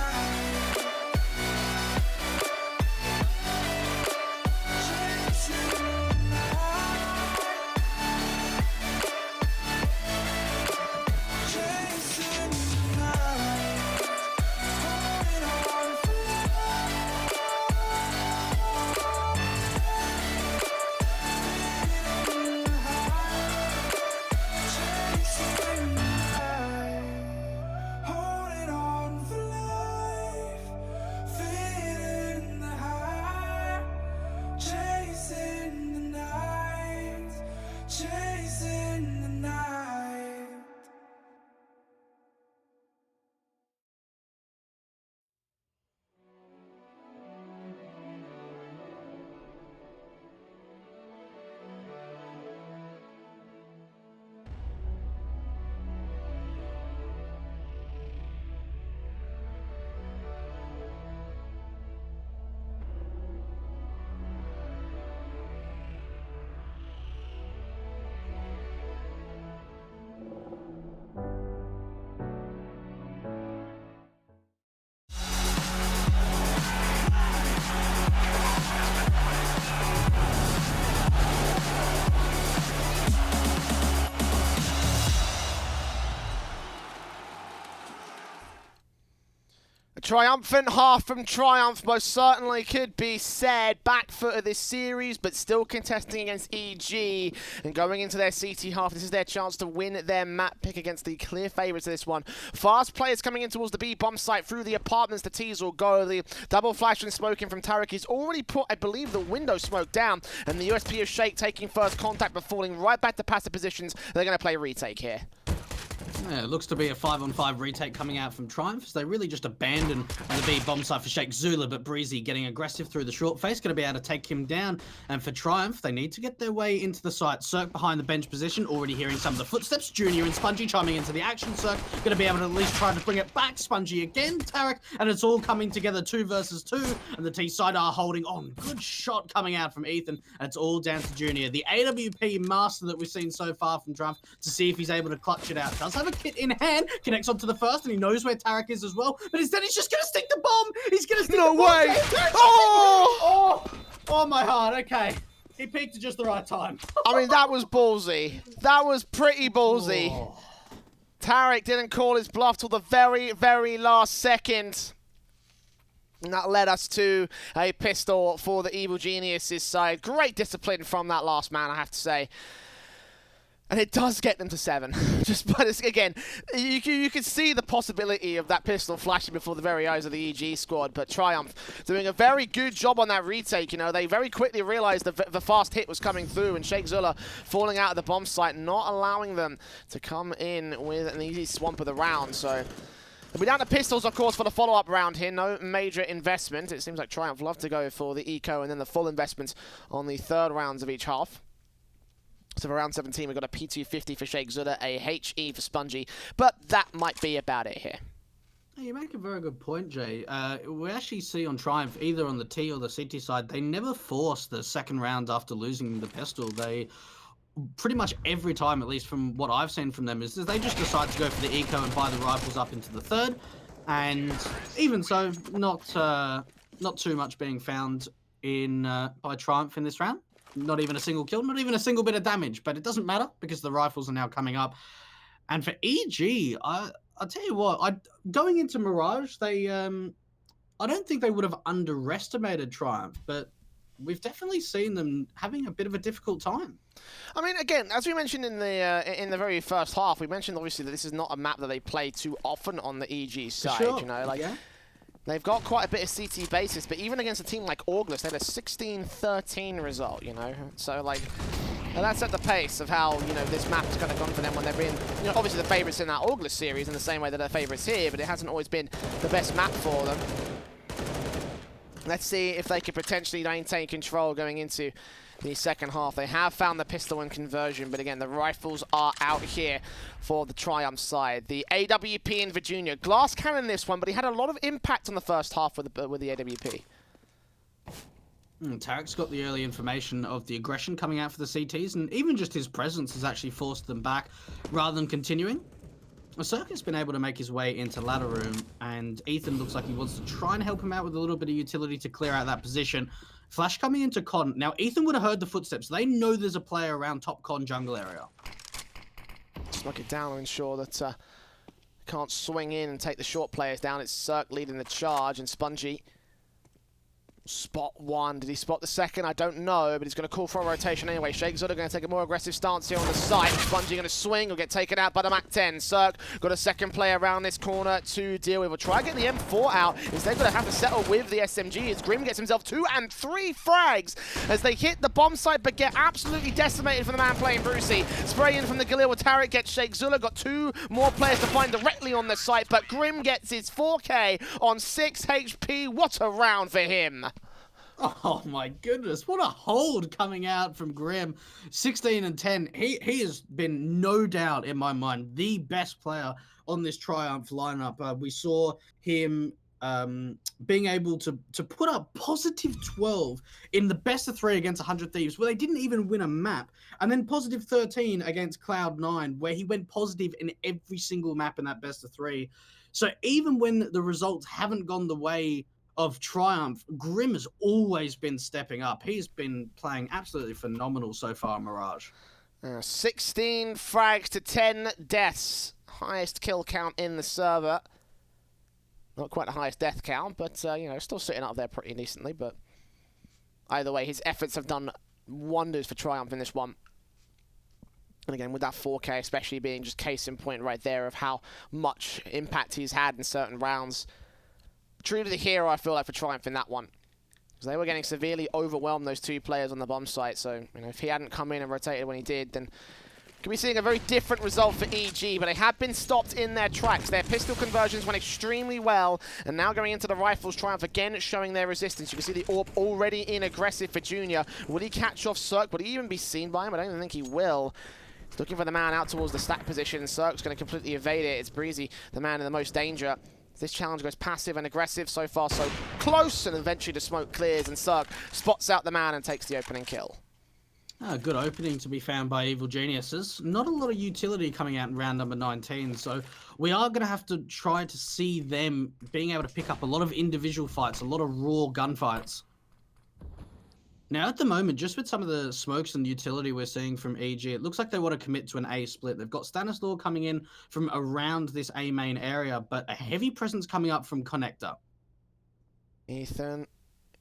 Triumphant half from Triumph most certainly could be said. Back foot of this series, but still contesting against EG. And going into their CT half, this is their chance to win their map pick against the clear favourites of this one. Fast players coming in towards the B bomb site through the apartments. The T's will go. The double flash and smoking from Tarek. He's already put, I believe, the window smoke down. And the USP of Shake taking first contact, but falling right back to passive positions. They're going to play retake here. Yeah, it looks to be a 5-on-5 retake coming out from Triumph, as they really just abandon the B bomb site for Sheikh Zula, but Breezy getting aggressive through the short face, going to be able to take him down. And for Triumph, they need to get their way into the site. Cirque behind the bench position, already hearing some of the footsteps. Junior and Spongy chiming into the action. Cirque going to be able to at least try to bring it back. Spongy again, Tarek, and it's all coming together 2 versus 2. And the T side are holding on. Good shot coming out from Ethan, and it's all down to Junior. The AWP master that we've seen so far from Triumph, to see if he's able to clutch it out. Does have a kit in hand, connects onto the first, and he knows where Tarek is as well. But instead, he's just going to stick the bomb. He's going to stick the bomb. No way! Oh, my heart. Okay. He peaked at just the right time. I mean, that was ballsy. That was pretty ballsy. Oh. Tarek didn't call his bluff till the very, very last second. And that led us to a pistol for the Evil Geniuses side. Great discipline from that last man, I have to say. And it does get them to 7. But it's, again, you can see the possibility of that pistol flashing before the very eyes of the EG squad. But Triumph doing a very good job on that retake. You know, they very quickly realized the fast hit was coming through, and Sheikh Zula falling out of the bomb site, not allowing them to come in with an easy swamp of the round. So we'll be down to pistols, of course, for the follow-up round here. No major investment. It seems like Triumph love to go for the eco and then the full investment on the third rounds of each half. So for round 17, we've got a P250 for Sheikh Zula, a HE for Spongy, but that might be about it here. You make a very good point, Jay. We actually see on Triumph, either on the T or the CT side, they never force the second round after losing the pistol. They pretty much every time, at least from what I've seen from them, is they just decide to go for the eco and buy the rifles up into the third. And even so, not too much being found in by Triumph in this round. Not even a single kill, not even a single bit of damage, but it doesn't matter because the rifles are now coming up. And for EG, I'll tell you what, going into Mirage, they I don't think they would have underestimated Triumph, but we've definitely seen them having a bit of a difficult time. I mean, again, as we mentioned in the very first half, we mentioned obviously that this is not a map that they play too often on the EG side. Sure. You know, like. Yeah. They've got quite a bit of CT basis, but even against a team like August, they had a 16-13 result, you know? So, like, and that's at the pace of how, you know, this map has kind of gone for them when they've been, you know, obviously the favourites in that August series in the same way that they're favourites here, but it hasn't always been the best map for them. Let's see if they could potentially maintain control going into the second half. They have found the pistol and conversion, but again, the rifles are out here for the Triumph side. The AWP in Virginia. Glass cannon this one, but he had a lot of impact on the first half with the AWP. Tarek's got the early information of the aggression coming out for the CTs, and even just his presence has actually forced them back rather than continuing. Circuit's been able to make his way into ladder room, and Ethan looks like he wants to try and help him out with a little bit of utility to clear out that position. Flash coming into con. Now, Ethan would have heard the footsteps. They know there's a player around top con jungle area. Just knock it down and ensure that can't swing in and take the short players down. It's Cirque leading the charge, and Spongy spot one. Did he spot the second? I don't know, but he's going to call for a rotation anyway. Sheikh Zula going to take a more aggressive stance here on the site. Spongy going to swing or get taken out by the Mac 10. Cirque got a second player around this corner to deal with. We'll try and get the M4 out. Instead, going to have to settle with the SMG as Grim gets himself 2 and 3 frags as they hit the bomb site, but get absolutely decimated from the man playing Brucey. Spray in from the Galil with Tarek, gets Sheikh Zula. Got 2 more players to find directly on the site, but Grim gets his 4K on 6 HP. What a round for him. Oh my goodness, what a hold coming out from Grim. 16 and 10. He has been, no doubt in my mind, the best player on this Triumph lineup. We saw him being able to put up positive 12 in the best of 3 against 100 Thieves, where they didn't even win a map, and then positive 13 against Cloud9, where he went positive in every single map in that best of 3. So even when the results haven't gone the way of Triumph, Grim has always been stepping up. He's been playing absolutely phenomenal so far, Mirage. 16 frags to 10 deaths. Highest kill count in the server. Not quite the highest death count, but, you know, still sitting up there pretty decently. But either way, his efforts have done wonders for Triumph in this one. And again, with that 4K especially being just case in point right there of how much impact he's had in certain rounds. Truly the hero, I feel like, for Triumph in that one. Because they were getting severely overwhelmed, those two players on the bomb site. So, you know, if he hadn't come in and rotated when he did, then could be seeing a very different result for EG, but they have been stopped in their tracks. Their pistol conversions went extremely well, and now going into the rifles, Triumph again showing their resistance. You can see the AWP already in aggressive for Junior. Will he catch off Cirque? Will he even be seen by him? I don't even think he will. He's looking for the man out towards the stack position. Cirque's going to completely evade it. It's Breezy, the man in the most danger. This challenge goes passive and aggressive. So far, so close, and eventually the smoke clears, and Cirque spots out the man and takes the opening kill. A good opening to be found by Evil Geniuses. Not a lot of utility coming out in round number 19, so we are going to have to try to see them being able to pick up a lot of individual fights, a lot of raw gunfights. Now, at the moment, just with some of the smokes and utility we're seeing from EG, it looks like they want to commit to an A split. They've got Stanislaw coming in from around this A main area, but a heavy presence coming up from Connector. Ethan,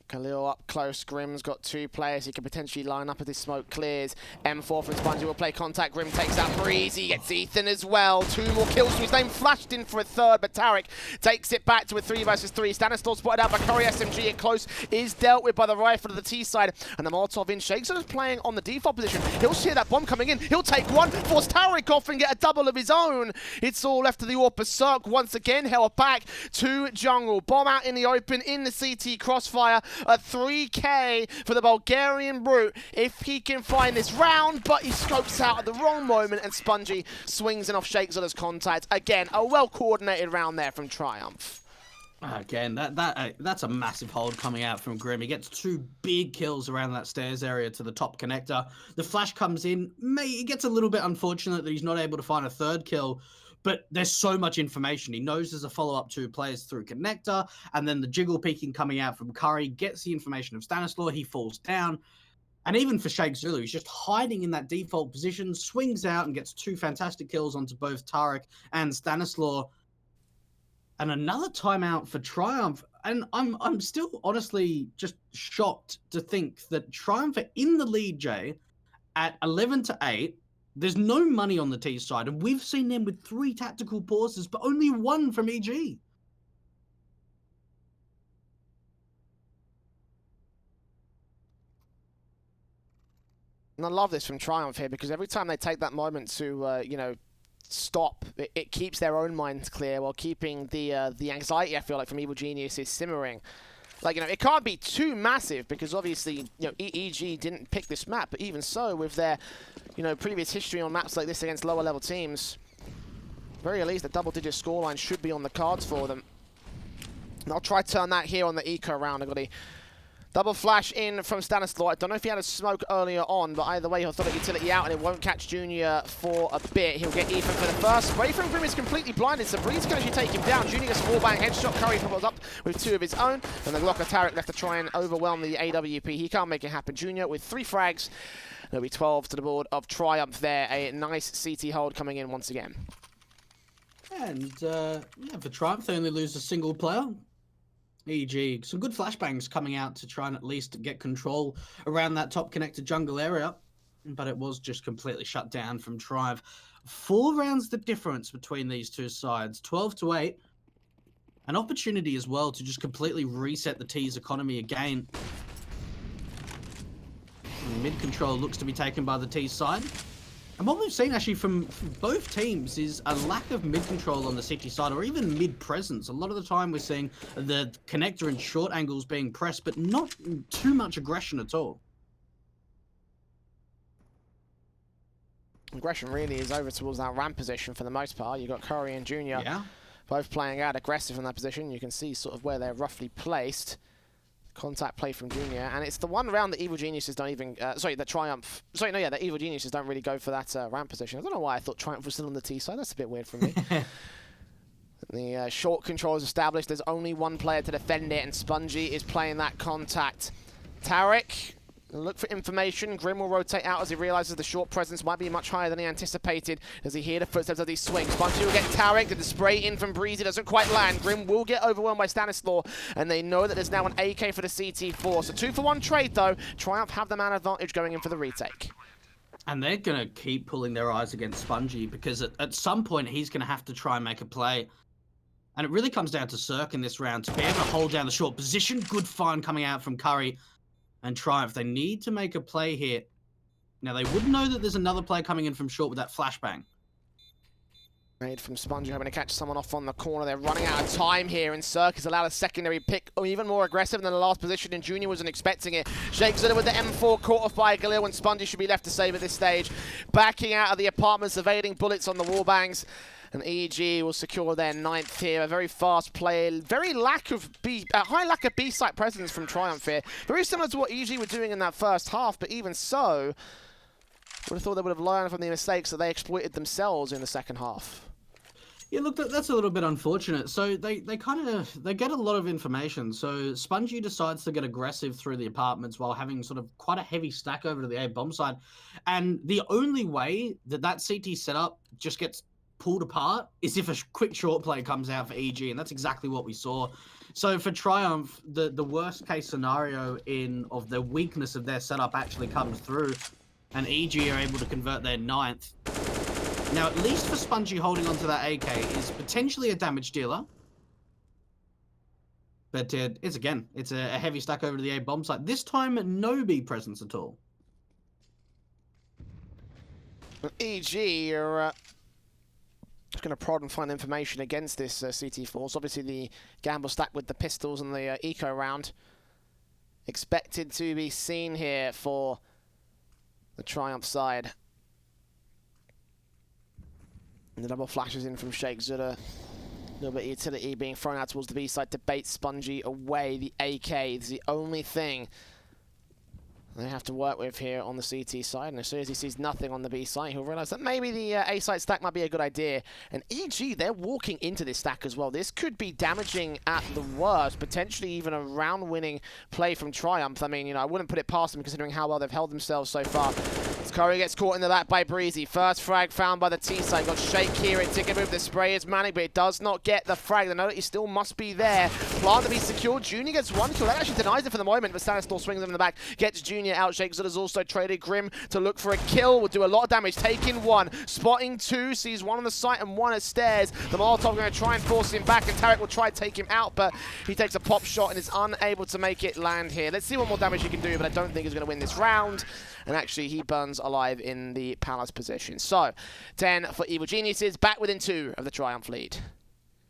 Khalil up close. Grim's got two players he could potentially line up as this smoke clears. M4 from Spongy will play contact. Grim takes out Breezy, gets Ethan as well. Two more kills to his name, flashed in for a third, but Tarek takes it back to a 3 versus 3. Stanislaw spotted out by Curry SMG, and close is dealt with by the rifle of the T side, and the Molotov in. Shakes is playing on the default position. He'll see that bomb coming in. He'll take one, force Tarek off and get a double of his own. It's all left to the AWP. Cirque once again held back to jungle. Bomb out in the open in the CT crossfire. A 3K for the Bulgarian Brute if he can find this round, but he scopes out at the wrong moment, and Spongy swings in off Shakezilla's contact. Again, a well-coordinated round there from Triumph. Again, that's a massive hold coming out from Grim. He gets two big kills around that stairs area to the top connector. The flash comes in. It gets a little bit unfortunate that he's not able to find a third kill, but there's so much information. He knows there's a follow-up to players through Connector, and then the jiggle peeking coming out from Curry gets the information of Stanislaw. He falls down. And even for Shake Zulu, he's just hiding in that default position, swings out and gets two fantastic kills onto both Tarek and Stanislaw. And another timeout for Triumph. And I'm still honestly just shocked to think that Triumph are in the lead, Jay, at 11-8. There's no money on the T side, and we've seen them with 3 tactical pauses, but only 1 from EG. And I love this from Triumph here, because every time they take that moment to, you know, stop, it keeps their own minds clear while keeping the anxiety, I feel like, from Evil Geniuses simmering. Like, you know, it can't be too massive because obviously, you know, EG didn't pick this map, but even so, with their, you know, previous history on maps like this against lower level teams, very at least a double-digit scoreline should be on the cards for them. And I'll try to turn that here on the eco round. I've got a double flash in from Stanislaw. I don't know if he had a smoke earlier on, but either way, he'll throw the utility out and it won't catch Junior for a bit. He'll get Ethan for the first. Spray from Grim is completely blinded, so Breeze can actually take him down. Junior gets a wallbang headshot. Curry follows up with 2 of his own, and the Glocker Tarek left to try and overwhelm the AWP. He can't make it happen. Junior with 3 frags. There'll be 12 to the board of Triumph there. A nice CT hold coming in once again. And yeah, for Triumph, they only lose a single player. EG, some good flashbangs coming out to try and at least get control around that top connected jungle area, but it was just completely shut down from Triumph. 4 rounds the difference between these two sides, 12-8. An opportunity as well to just completely reset the T's economy again. And mid control looks to be taken by the T side. And what we've seen actually from both teams is a lack of mid-control on the city side, or even mid-presence. A lot of the time we're seeing the connector and short angles being pressed, but not too much aggression at all. Aggression really is over towards that ramp position for the most part. You've got Curry and Junior both playing out aggressive in that position. You can see sort of where they're roughly placed. Contact play from Junior, and it's the one round that Evil Geniuses don't even, the Evil Geniuses don't really go for that ramp position. I don't know why I thought Triumph was still on the T side. That's a bit weird for me. The short control is established. There's only one player to defend it, and Spongy is playing that contact. Tarek Look for information. Grim will rotate out as he realizes the short presence might be much higher than he anticipated as he hears the footsteps as he swings. Spongy will get Tarek. The spray in from Breezy doesn't quite land. Grim will get overwhelmed by Stanislaw, and they know that there's now an AK for the CT4. So 2-for-1 trade though. Triumph have the man advantage going in for the retake. And they're going to keep pulling their eyes against Spongy because at some point he's going to have to try and make a play. And it really comes down to Cirque in this round to be able to hold down the short position. Good find coming out from Curry and Triumph. They need to make a play here. Now, they would know that there's another player coming in from short with that flashbang. Made from Spongy, hoping to catch someone off on the corner. They're running out of time here, and Cirque has allowed a secondary pick, or even more aggressive than the last position, and Junior wasn't expecting it. Shake Zilla with the M4 caught off by Galil, and Spongy should be left to save at this stage. Backing out of the apartments, evading bullets on the wallbangs. And EG will secure their 9th here. A very fast play, very high lack of B-site presence from Triumph here. Very similar to what EG were doing in that first half, but even so, would have thought they would have learned from the mistakes that they exploited themselves in the second half. Yeah, look, that's a little bit unfortunate. So they get a lot of information. So Spongy decides to get aggressive through the apartments while having sort of quite a heavy stack over to the A bomb side. And the only way that CT setup just gets pulled apart is if a quick short play comes out for EG, and that's exactly what we saw. So for Triumph, the worst case scenario of the weakness of their setup actually comes through, and EG are able to convert their 9th. Now, at least for Spongy holding onto that AK is potentially a damage dealer. But it's a heavy stack over to the A bomb site. This time, no B presence at all. EG are just going to prod and find information against this CT4. So obviously the gamble stack with the pistols and the eco round expected to be seen here for the Triumph side. And the double flashes in from Sheikh Zura. A little bit of utility being thrown out towards the B side to bait Spongy away. The AK is the only thing they have to work with here on the CT side, and as soon as he sees nothing on the B site, he'll realize that maybe the A site stack might be a good idea. And EG, they're walking into this stack as well. This could be damaging at the worst, potentially even a round-winning play from Triumph. I mean, you know, I wouldn't put it past them considering how well they've held themselves so far. Curry gets caught in the back by Breezy. First frag found by the T side. Got Shake here at ticket move. The spray is manic, but it does not get the frag. They know that he still must be there. Plant to be secured. Junior gets one kill. That actually denies it for the moment, but Stanislaw swings him in the back. Gets Junior out. Shake Zilla's also traded Grim to look for a kill. Will do a lot of damage. Taking one. Spotting two. Sees one on the site and one at stairs. The Molotov going to try and force him back, and Tarek will try to take him out, but he takes a pop shot and is unable to make it land here. Let's see what more damage he can do, but I don't think he's going to win this round. And actually, he burns alive in the Palace position. So, 10 for Evil Geniuses, back within 2 of the Triumph lead.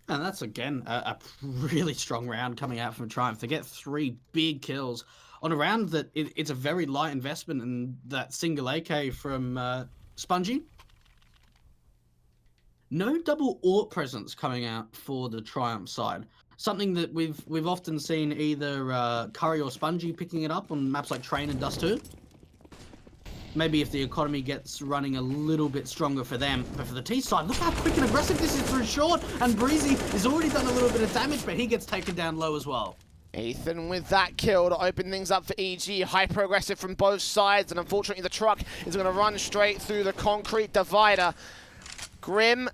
And that's, again, a really strong round coming out from Triumph. They get 3 big kills on a round that it's a very light investment in that single AK from Spongy. No double AWP presence coming out for the Triumph side. Something that we've often seen either Curry or Spongy picking it up on maps like Train and Dust 2. Maybe if the economy gets running a little bit stronger for them. But for the T side, look how quick and aggressive this is through short. And Breezy has already done a little bit of damage, but he gets taken down low as well. Ethan with that kill to open things up for EG. Hyper-aggressive from both sides. And unfortunately, the truck is going to run straight through the concrete divider. Grim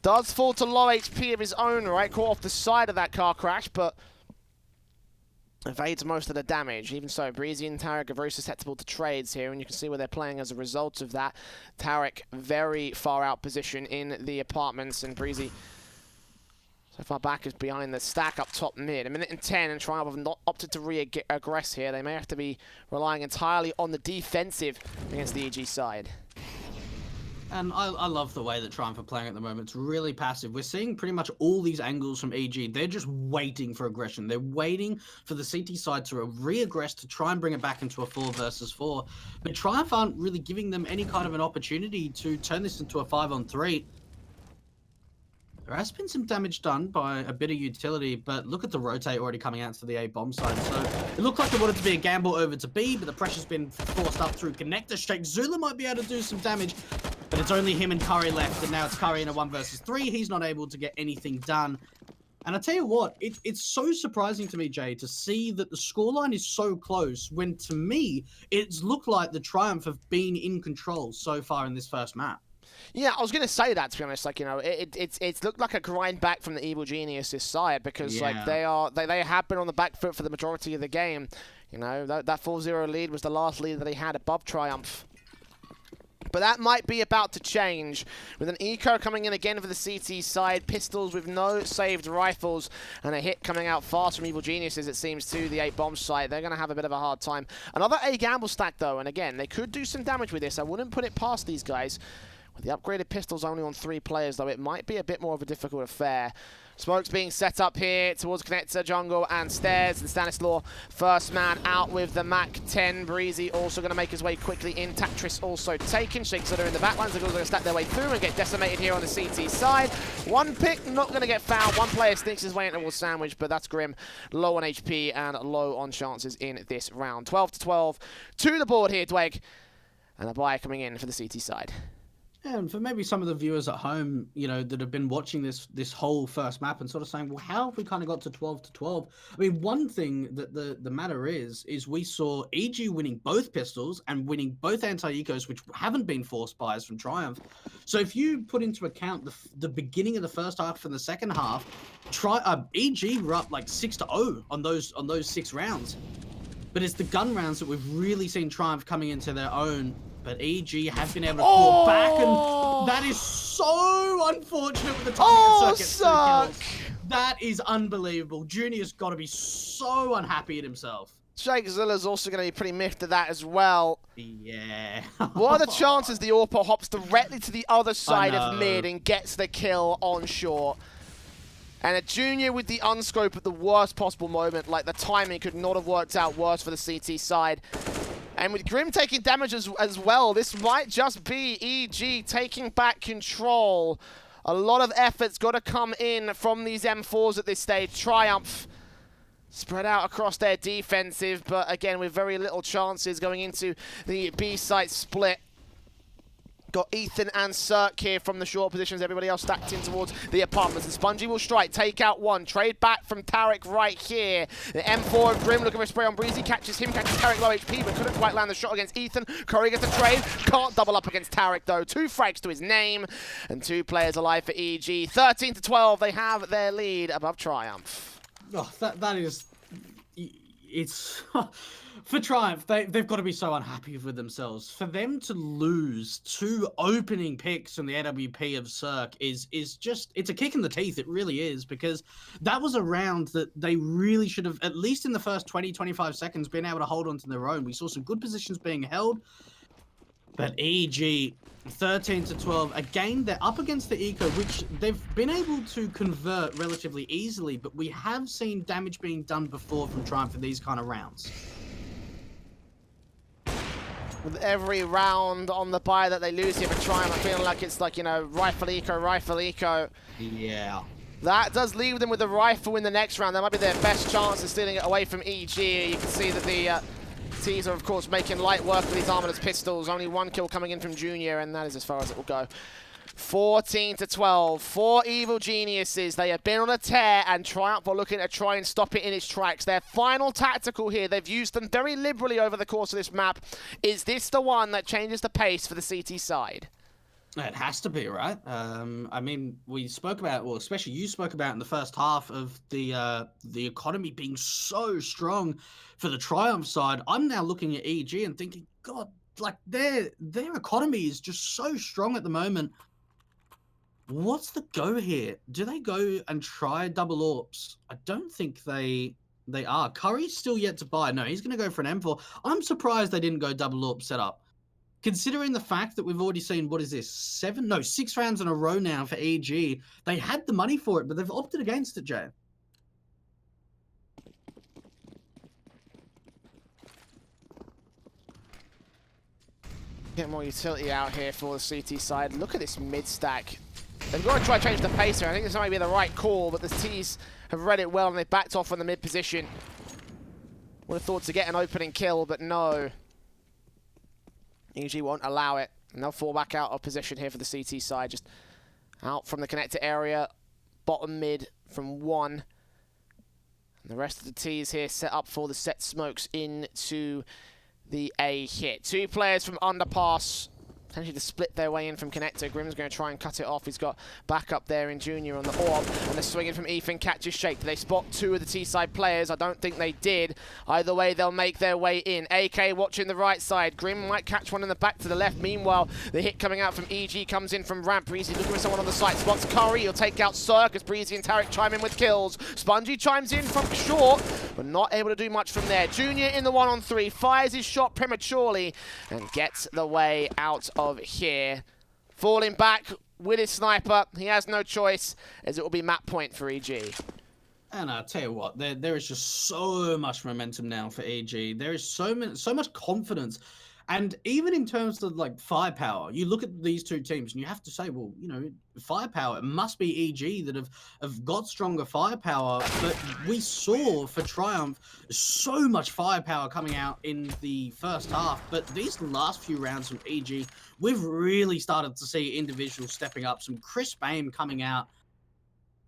does fall to low HP of his own right. Caught off the side of that car crash, but evades most of the damage. Even so, Breezy and Tarek are very susceptible to trades here, and you can see where they're playing as a result of that. Tarek very far out position in the apartments, and Breezy so far back is behind the stack up top mid. 1 minute and 10, and Triumph have not opted to re-aggress here. They may have to be relying entirely on the defensive against the EG side. And I love the way that Triumph are playing at the moment. It's really passive. We're seeing pretty much all these angles from EG. They're just waiting for aggression. They're waiting for the CT side to re-aggress to try and bring it back into a 4 versus 4. But Triumph aren't really giving them any kind of an opportunity to turn this into a 5-on-3. There has been some damage done by a bit of utility, but look at the rotate already coming out to the A bomb side. So it looked like they wanted to be a gamble over to B, but the pressure's been forced up through connector. Sheikh Zula might be able to do some damage, but it's only him and Curry left, and now it's Curry in a 1 versus 3. He's not able to get anything done. And I tell you what, it's so surprising to me, Jay, to see that the scoreline is so close when, to me, it's looked like the Triumph have been in control so far in this first map. Yeah, I was going to say that, to be honest. Like, you know, it's looked like a grind back from the Evil Geniuses side because, like, they have been on the back foot for the majority of the game. You know, that 4-0 lead was the last lead that they had above Triumph. But that might be about to change with an eco coming in again for the CT side. Pistols with no saved rifles and a hit coming out fast from Evil Geniuses, it seems, to the 8-bomb site. They're going to have a bit of a hard time. Another A gamble stack, though, and again, they could do some damage with this. I wouldn't put it past these guys. With the upgraded pistols only on 3 players, though, it might be a bit more of a difficult affair. Smokes being set up here towards connector, jungle, and stairs. And Stanislaw, first man out with the Mac-10. Breezy also going to make his way quickly in. Tatris also taken. Shakes that are in the backlands. They're going to stack their way through and get decimated here on the CT side. One pick, not going to get found. One player sneaks his way into towards Sandwich, but that's Grim. Low on HP and low on chances in this round. 12-12 to the board here, Dweg. And a buy coming in for the CT side. And for maybe some of the viewers at home, you know, that have been watching this whole first map and sort of saying, well, how have we kind of got to 12-12? I mean, one thing that the matter is we saw EG winning both pistols and winning both anti-ecos, which haven't been forced buys from Triumph. So if you put into account the beginning of the first half and the second half, EG were up like 6-0 on those 6 rounds. But it's the gun rounds that we've really seen Triumph coming into their own. But EG have been able to pull back, and that is so unfortunate with the timing of Circuit. That is unbelievable. Junior's got to be so unhappy at himself. Shake Zilla's also going to be pretty miffed at that as well. Yeah. What are the chances the Orpo hops directly to the other side of mid and gets the kill on short? And a Junior with the unscope at the worst possible moment. Like, the timing could not have worked out worse for the CT side. And with Grim taking damage as well, this might just be EG taking back control. A lot of effort's got to come in from these M4s at this stage. Triumph spread out across their defensive, but again, with very little chances going into the B site split. Got Ethan and Cirque here from the short positions. Everybody else stacked in towards the apartments. And Spongy will strike, take out one. Trade back from Tarek right here. The M4 of Grim looking for a spray on Breezy. Catches Tarek low HP, but couldn't quite land the shot against Ethan. Curry gets a trade. Can't double up against Tarek, though. 2 frags to his name. And 2 players alive for EG. 13-12, they have their lead above Triumph. Oh, that is... It's... For Triumph, they've got to be so unhappy with themselves. For them to lose 2 opening picks from the AWP of Cirque is just, it's a kick in the teeth. It really is, because that was a round that they really should have, at least in the first 20-25 seconds, been able to hold on to their own. We saw some good positions being held, but EG, 13-12. Again, they're up against the eco, which they've been able to convert relatively easily, but we have seen damage being done before from Triumph in these kind of rounds. With every round on the buy that they lose here for Triumph, I feel like it's like, you know, rifle eco. Yeah. That does leave them with a rifle in the next round. That might be their best chance of stealing it away from EG. You can see that the T's are, of course, making light work of these Armorless pistols. Only 1 kill coming in from Junior, and that is as far as it will go. 14-12 for Evil Geniuses. They have been on a tear, and Triumph are looking to try and stop it in its tracks. Their final tactical here, they've used them very liberally over the course of this map. Is this the one that changes the pace for the CT side? It has to be, right? I mean, we spoke about, well, especially you spoke about in the first half of the economy being so strong for the Triumph side. I'm now looking at EG and thinking, God, like their economy is just so strong at the moment. What's the go here? Do they go and try double AWPs? I don't think they are. Curry's still yet to buy. No, he's going to go for an M4. I'm surprised they didn't go double AWP setup. Considering the fact that we've already seen, what is this, 6 rounds in a row now for EG. They had the money for it, but they've opted against it, Jay. Get more utility out here for the CT side. Look at this mid stack. They've got to try to change the pace here. I think this might be the right call, but the T's have read it well and they backed off from the mid position. Would have thought to get an opening kill, but no. EG won't allow it. And they'll fall back out of position here for the CT side. Just out from the connector area. Bottom mid from 1. And the rest of the T's here set up for the set smokes into the A hit. 2 players from underpass, potentially to split their way in from connector. Grim's going to try and cut it off. He's got backup there in Junior on the orb. And the swinging from Ethan catches Shake. Do they spot 2 of the T-side players? I don't think they did. Either way, they'll make their way in. AK watching the right side. Grim might catch one in the back to the left. Meanwhile, the hit coming out from EG comes in from ramp. Breezy looking for someone on the site. Spots Curry. He'll take out Cirque as Breezy and Tarek chime in with kills. Spongy chimes in from short, but not able to do much from there. Junior in the 1-on-3. Fires his shot prematurely and gets the way out of here. Falling back with his sniper. He has no choice, as it will be map point for EG. And I'll tell you what, there is just so much momentum now for EG. There is so much confidence. And even in terms of like firepower, you look at these 2 teams and you have to say, well, you know, firepower, it must be EG that have got stronger firepower. But we saw for Triumph so much firepower coming out in the first half. But these last few rounds from EG, we've really started to see individuals stepping up, some crisp aim coming out.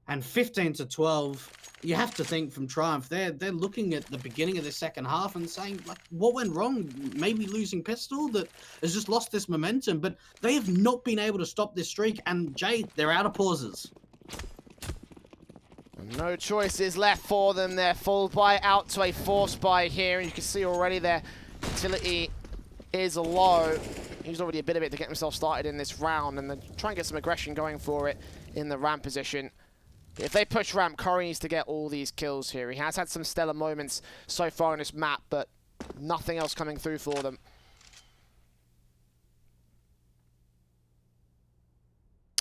And 15-12, you have to think from Triumph, they're looking at the beginning of the second half and saying, like, what went wrong? Maybe losing Pistol that has just lost this momentum, but they have not been able to stop this streak. And Jay, they're out of pauses. No choices left for them. They're full buy out to a force buy here, and you can see already their utility is low. He's already a bit of it to get himself started in this round, and then try and get some aggression going for it in the ramp position. If they push ramp, Curry needs to get all these kills here. He has had some stellar moments so far in this map, but nothing else coming through for them.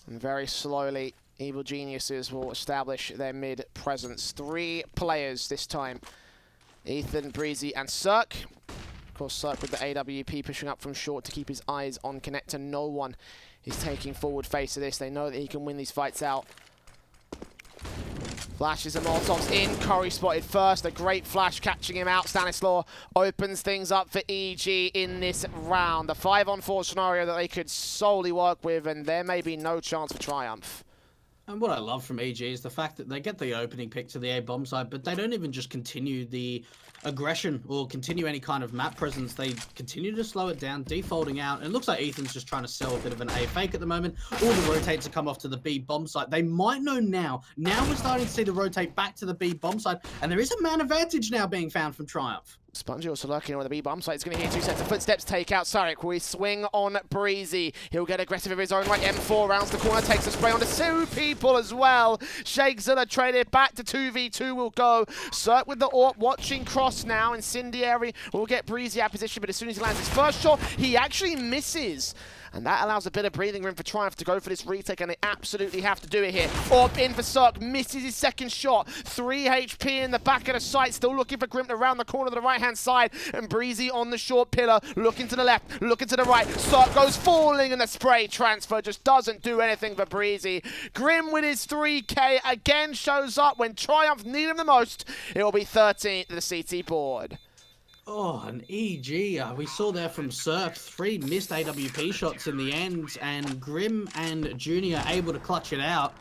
And very slowly, Evil Geniuses will establish their mid presence. 3 players this time. Ethan, Breezy, and Cirque. Of course, Cirque with the AWP pushing up from short to keep his eyes on connector. No one is taking forward face of this. They know that he can win these fights out. Flashes and Molotovs in. Curry spotted first. A great flash catching him out. Stanislaw opens things up for EG in this round. The 5-on-4 scenario that they could solely work with, and there may be no chance for Triumph. And what I love from EG is the fact that they get the opening pick to the A bomb site, but they don't even just continue the aggression or continue any kind of map presence. They continue to slow it down, defaulting out. And it looks like Ethan's just trying to sell a bit of an A fake at the moment. All the rotates to come off to the B bomb site. They might know now. Now we're starting to see the rotate back to the B bomb site. And there is a man advantage now being found from Triumph. Spongy also lurking on the B bomb site. He's going to hear 2 sets of footsteps take out Sarek. We swing on Breezy. He'll get aggressive of his own right. M4 rounds the corner, takes a spray onto 2 people as well. Shake Zilla traded back to 2v2 will go. Cirque with the AWP watching cross now. Incendiary will get Breezy out of position, but as soon as he lands his first shot, he actually misses. And that allows a bit of breathing room for Triumph to go for this retake, and they absolutely have to do it here. AWP in for Cirque, misses his second shot. 3 HP in the back of the site, still looking for Grim around the corner to the right-hand side. And Breezy on the short pillar, looking to the left, looking to the right. Cirque goes falling, and the spray transfer just doesn't do anything for Breezy. Grim with his 3K again shows up when Triumph need him the most. It will be 13th to the CT board. Oh, an EG. We saw there from Cirque 3 missed AWP shots in the end, and Grim and Junior able to clutch it out.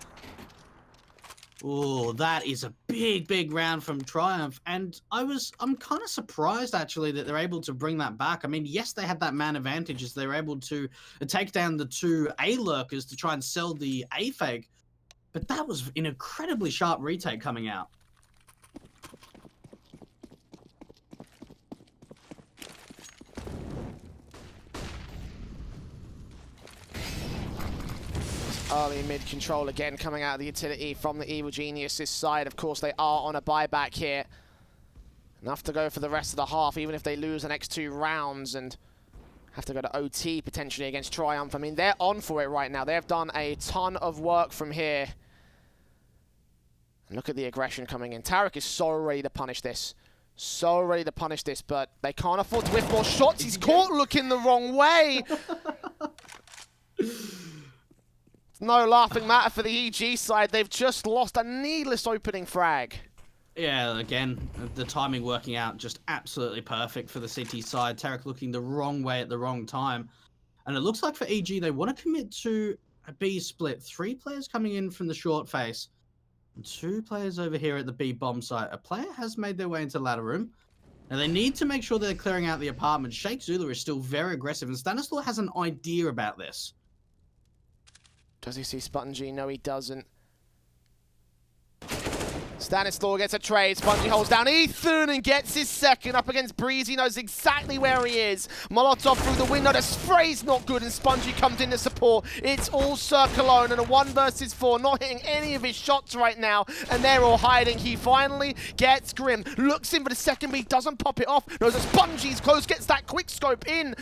Oh, that is a big round from Triumph, and I'm kind of surprised actually that they're able to bring that back. I mean, yes, they had that man advantage as they were able to take down the 2 A lurkers to try and sell the A fake, but that was an incredibly sharp retake coming out. Early mid control again coming out of the utility from the Evil Geniuses side. Of course, they are on a buyback here. Enough to go for the rest of the half, even if they lose the next 2 rounds and have to go to OT potentially against Triumph. I mean, they're on for it right now. They've done a ton of work from here. And look at the aggression coming in. Tarek is so ready to punish this. So ready to punish this, but they can't afford to whiff more shots. He's caught looking the wrong way. No laughing matter for the EG side. They've just lost a needless opening frag. Yeah, again, the timing working out just absolutely perfect for the CT side. Tarek looking the wrong way at the wrong time. And it looks like for EG, they want to commit to a B split. 3 players coming in from the short face. Two players over here at the B bomb site. A player has made their way into the ladder room. Now they need to make sure they're clearing out the apartment. Sheikh Zula is still very aggressive, and Stanislaw has an idea about this. Does he see Spongy? No, he doesn't. Stanislaw gets a trade. Spongy holds down Ethan and gets his second up against Breeze. He knows exactly where he is. Molotov through the window. The spray's not good, and Spongy comes in to support. It's all Cirque alone, and a 1 versus 4, not hitting any of his shots right now, and they're all hiding. He finally gets Grim. Looks in for the second, but he doesn't pop it off. Knows that Spongy's close, gets that quick scope in.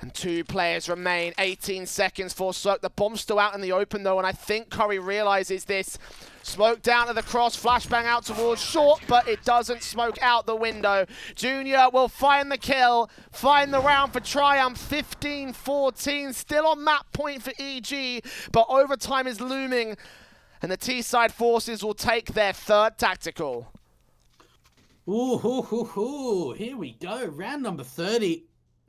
And 2 players remain. 18 seconds for Cirque. The bomb's still out in the open, though, and I think Curry realizes this. Smoke down to the cross, flashbang out towards short, but it doesn't smoke out the window. Junior will find the kill, find the round for Triumph. 15-14, still on map point for EG, but overtime is looming, and the T-side forces will take their 3rd tactical. Ooh, here we go. Round number 30.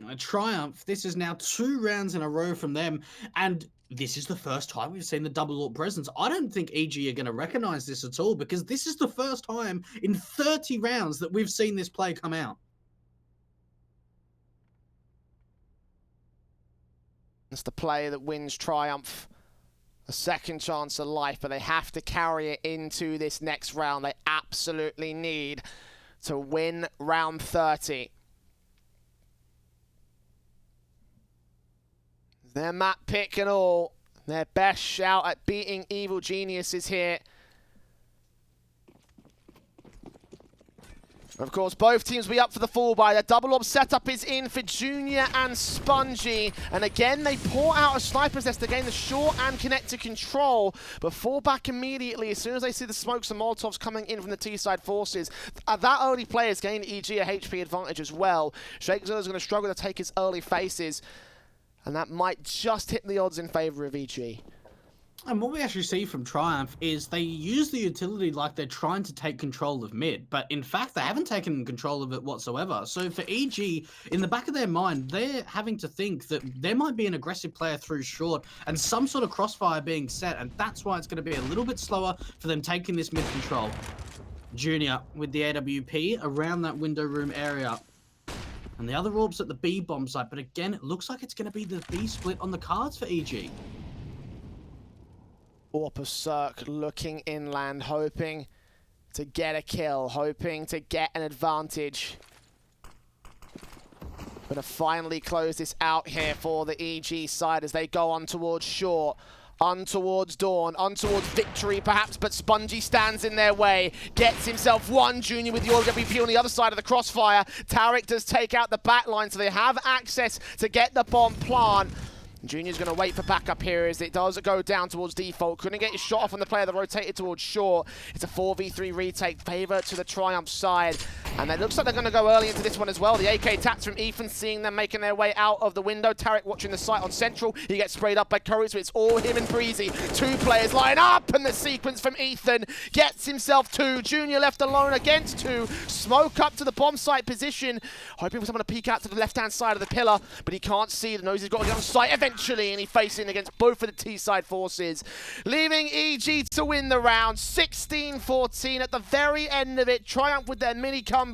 A Triumph. This is now 2 rounds in a row from them, and this is the first time we've seen the double AWP presence. I don't think EG are going to recognize this at all, because this is the first time in 30 rounds that we've seen this play come out. It's the play that wins Triumph a second chance at life, but they have to carry it into this next round. They absolutely need to win round 30. Their map pick and all, their best shout at beating Evil Geniuses here. Of course, both teams will be up for the full buy. The double orb setup is in for Junior and Spongy. And again, they pour out a sniper's nest to gain the short and connector control, but fall back immediately as soon as they see the smokes and molotovs coming in from the T-side forces. That early play has gained EG a HP advantage as well. Sheikh Zilla is going to struggle to take his early faces, and that might just hit the odds in favor of EG. And what we actually see from Triumph is they use the utility like they're trying to take control of mid, but in fact they haven't taken control of it whatsoever. So for EG, in the back of their mind, they're having to think that there might be an aggressive player through short and some sort of crossfire being set, and that's why it's going to be a little bit slower for them taking this mid control. Junior with the AWP around that window room area. And the other orbs at the B bomb site, but again, it looks like it's going to be the B split on the cards for EG. Orp of Cirque looking inland, hoping to get a kill, hoping to get an advantage. Gonna finally close this out here for the EG side as they go on towards short. On towards Dawn, on towards victory perhaps, but Spongy stands in their way. Gets himself one. Junior with the AWP on the other side of the crossfire. Tarek does take out the back line, so they have access to get the bomb plant. Junior's going to wait for backup here as it does go down towards default. Couldn't get his shot off on the player that rotated towards short. It's a 4v3 retake, favor to the Triumph side. And it looks like they're going to go early into this one as well. The AK taps from Ethan, seeing them making their way out of the window. Tarek watching the site on Central. He gets sprayed up by Curry, so it's all him and Breezy. 2 players line up, and the sequence from Ethan gets himself 2. Junior left alone against 2. Smoke up to the bomb site position. Hoping for someone to peek out to the left-hand side of the pillar, but he can't see. The nose he's got to get on site eventually, and he faces against both of the T-side forces, leaving EG to win the round. 16-14 at the very end of it. Triumph with their mini comeback.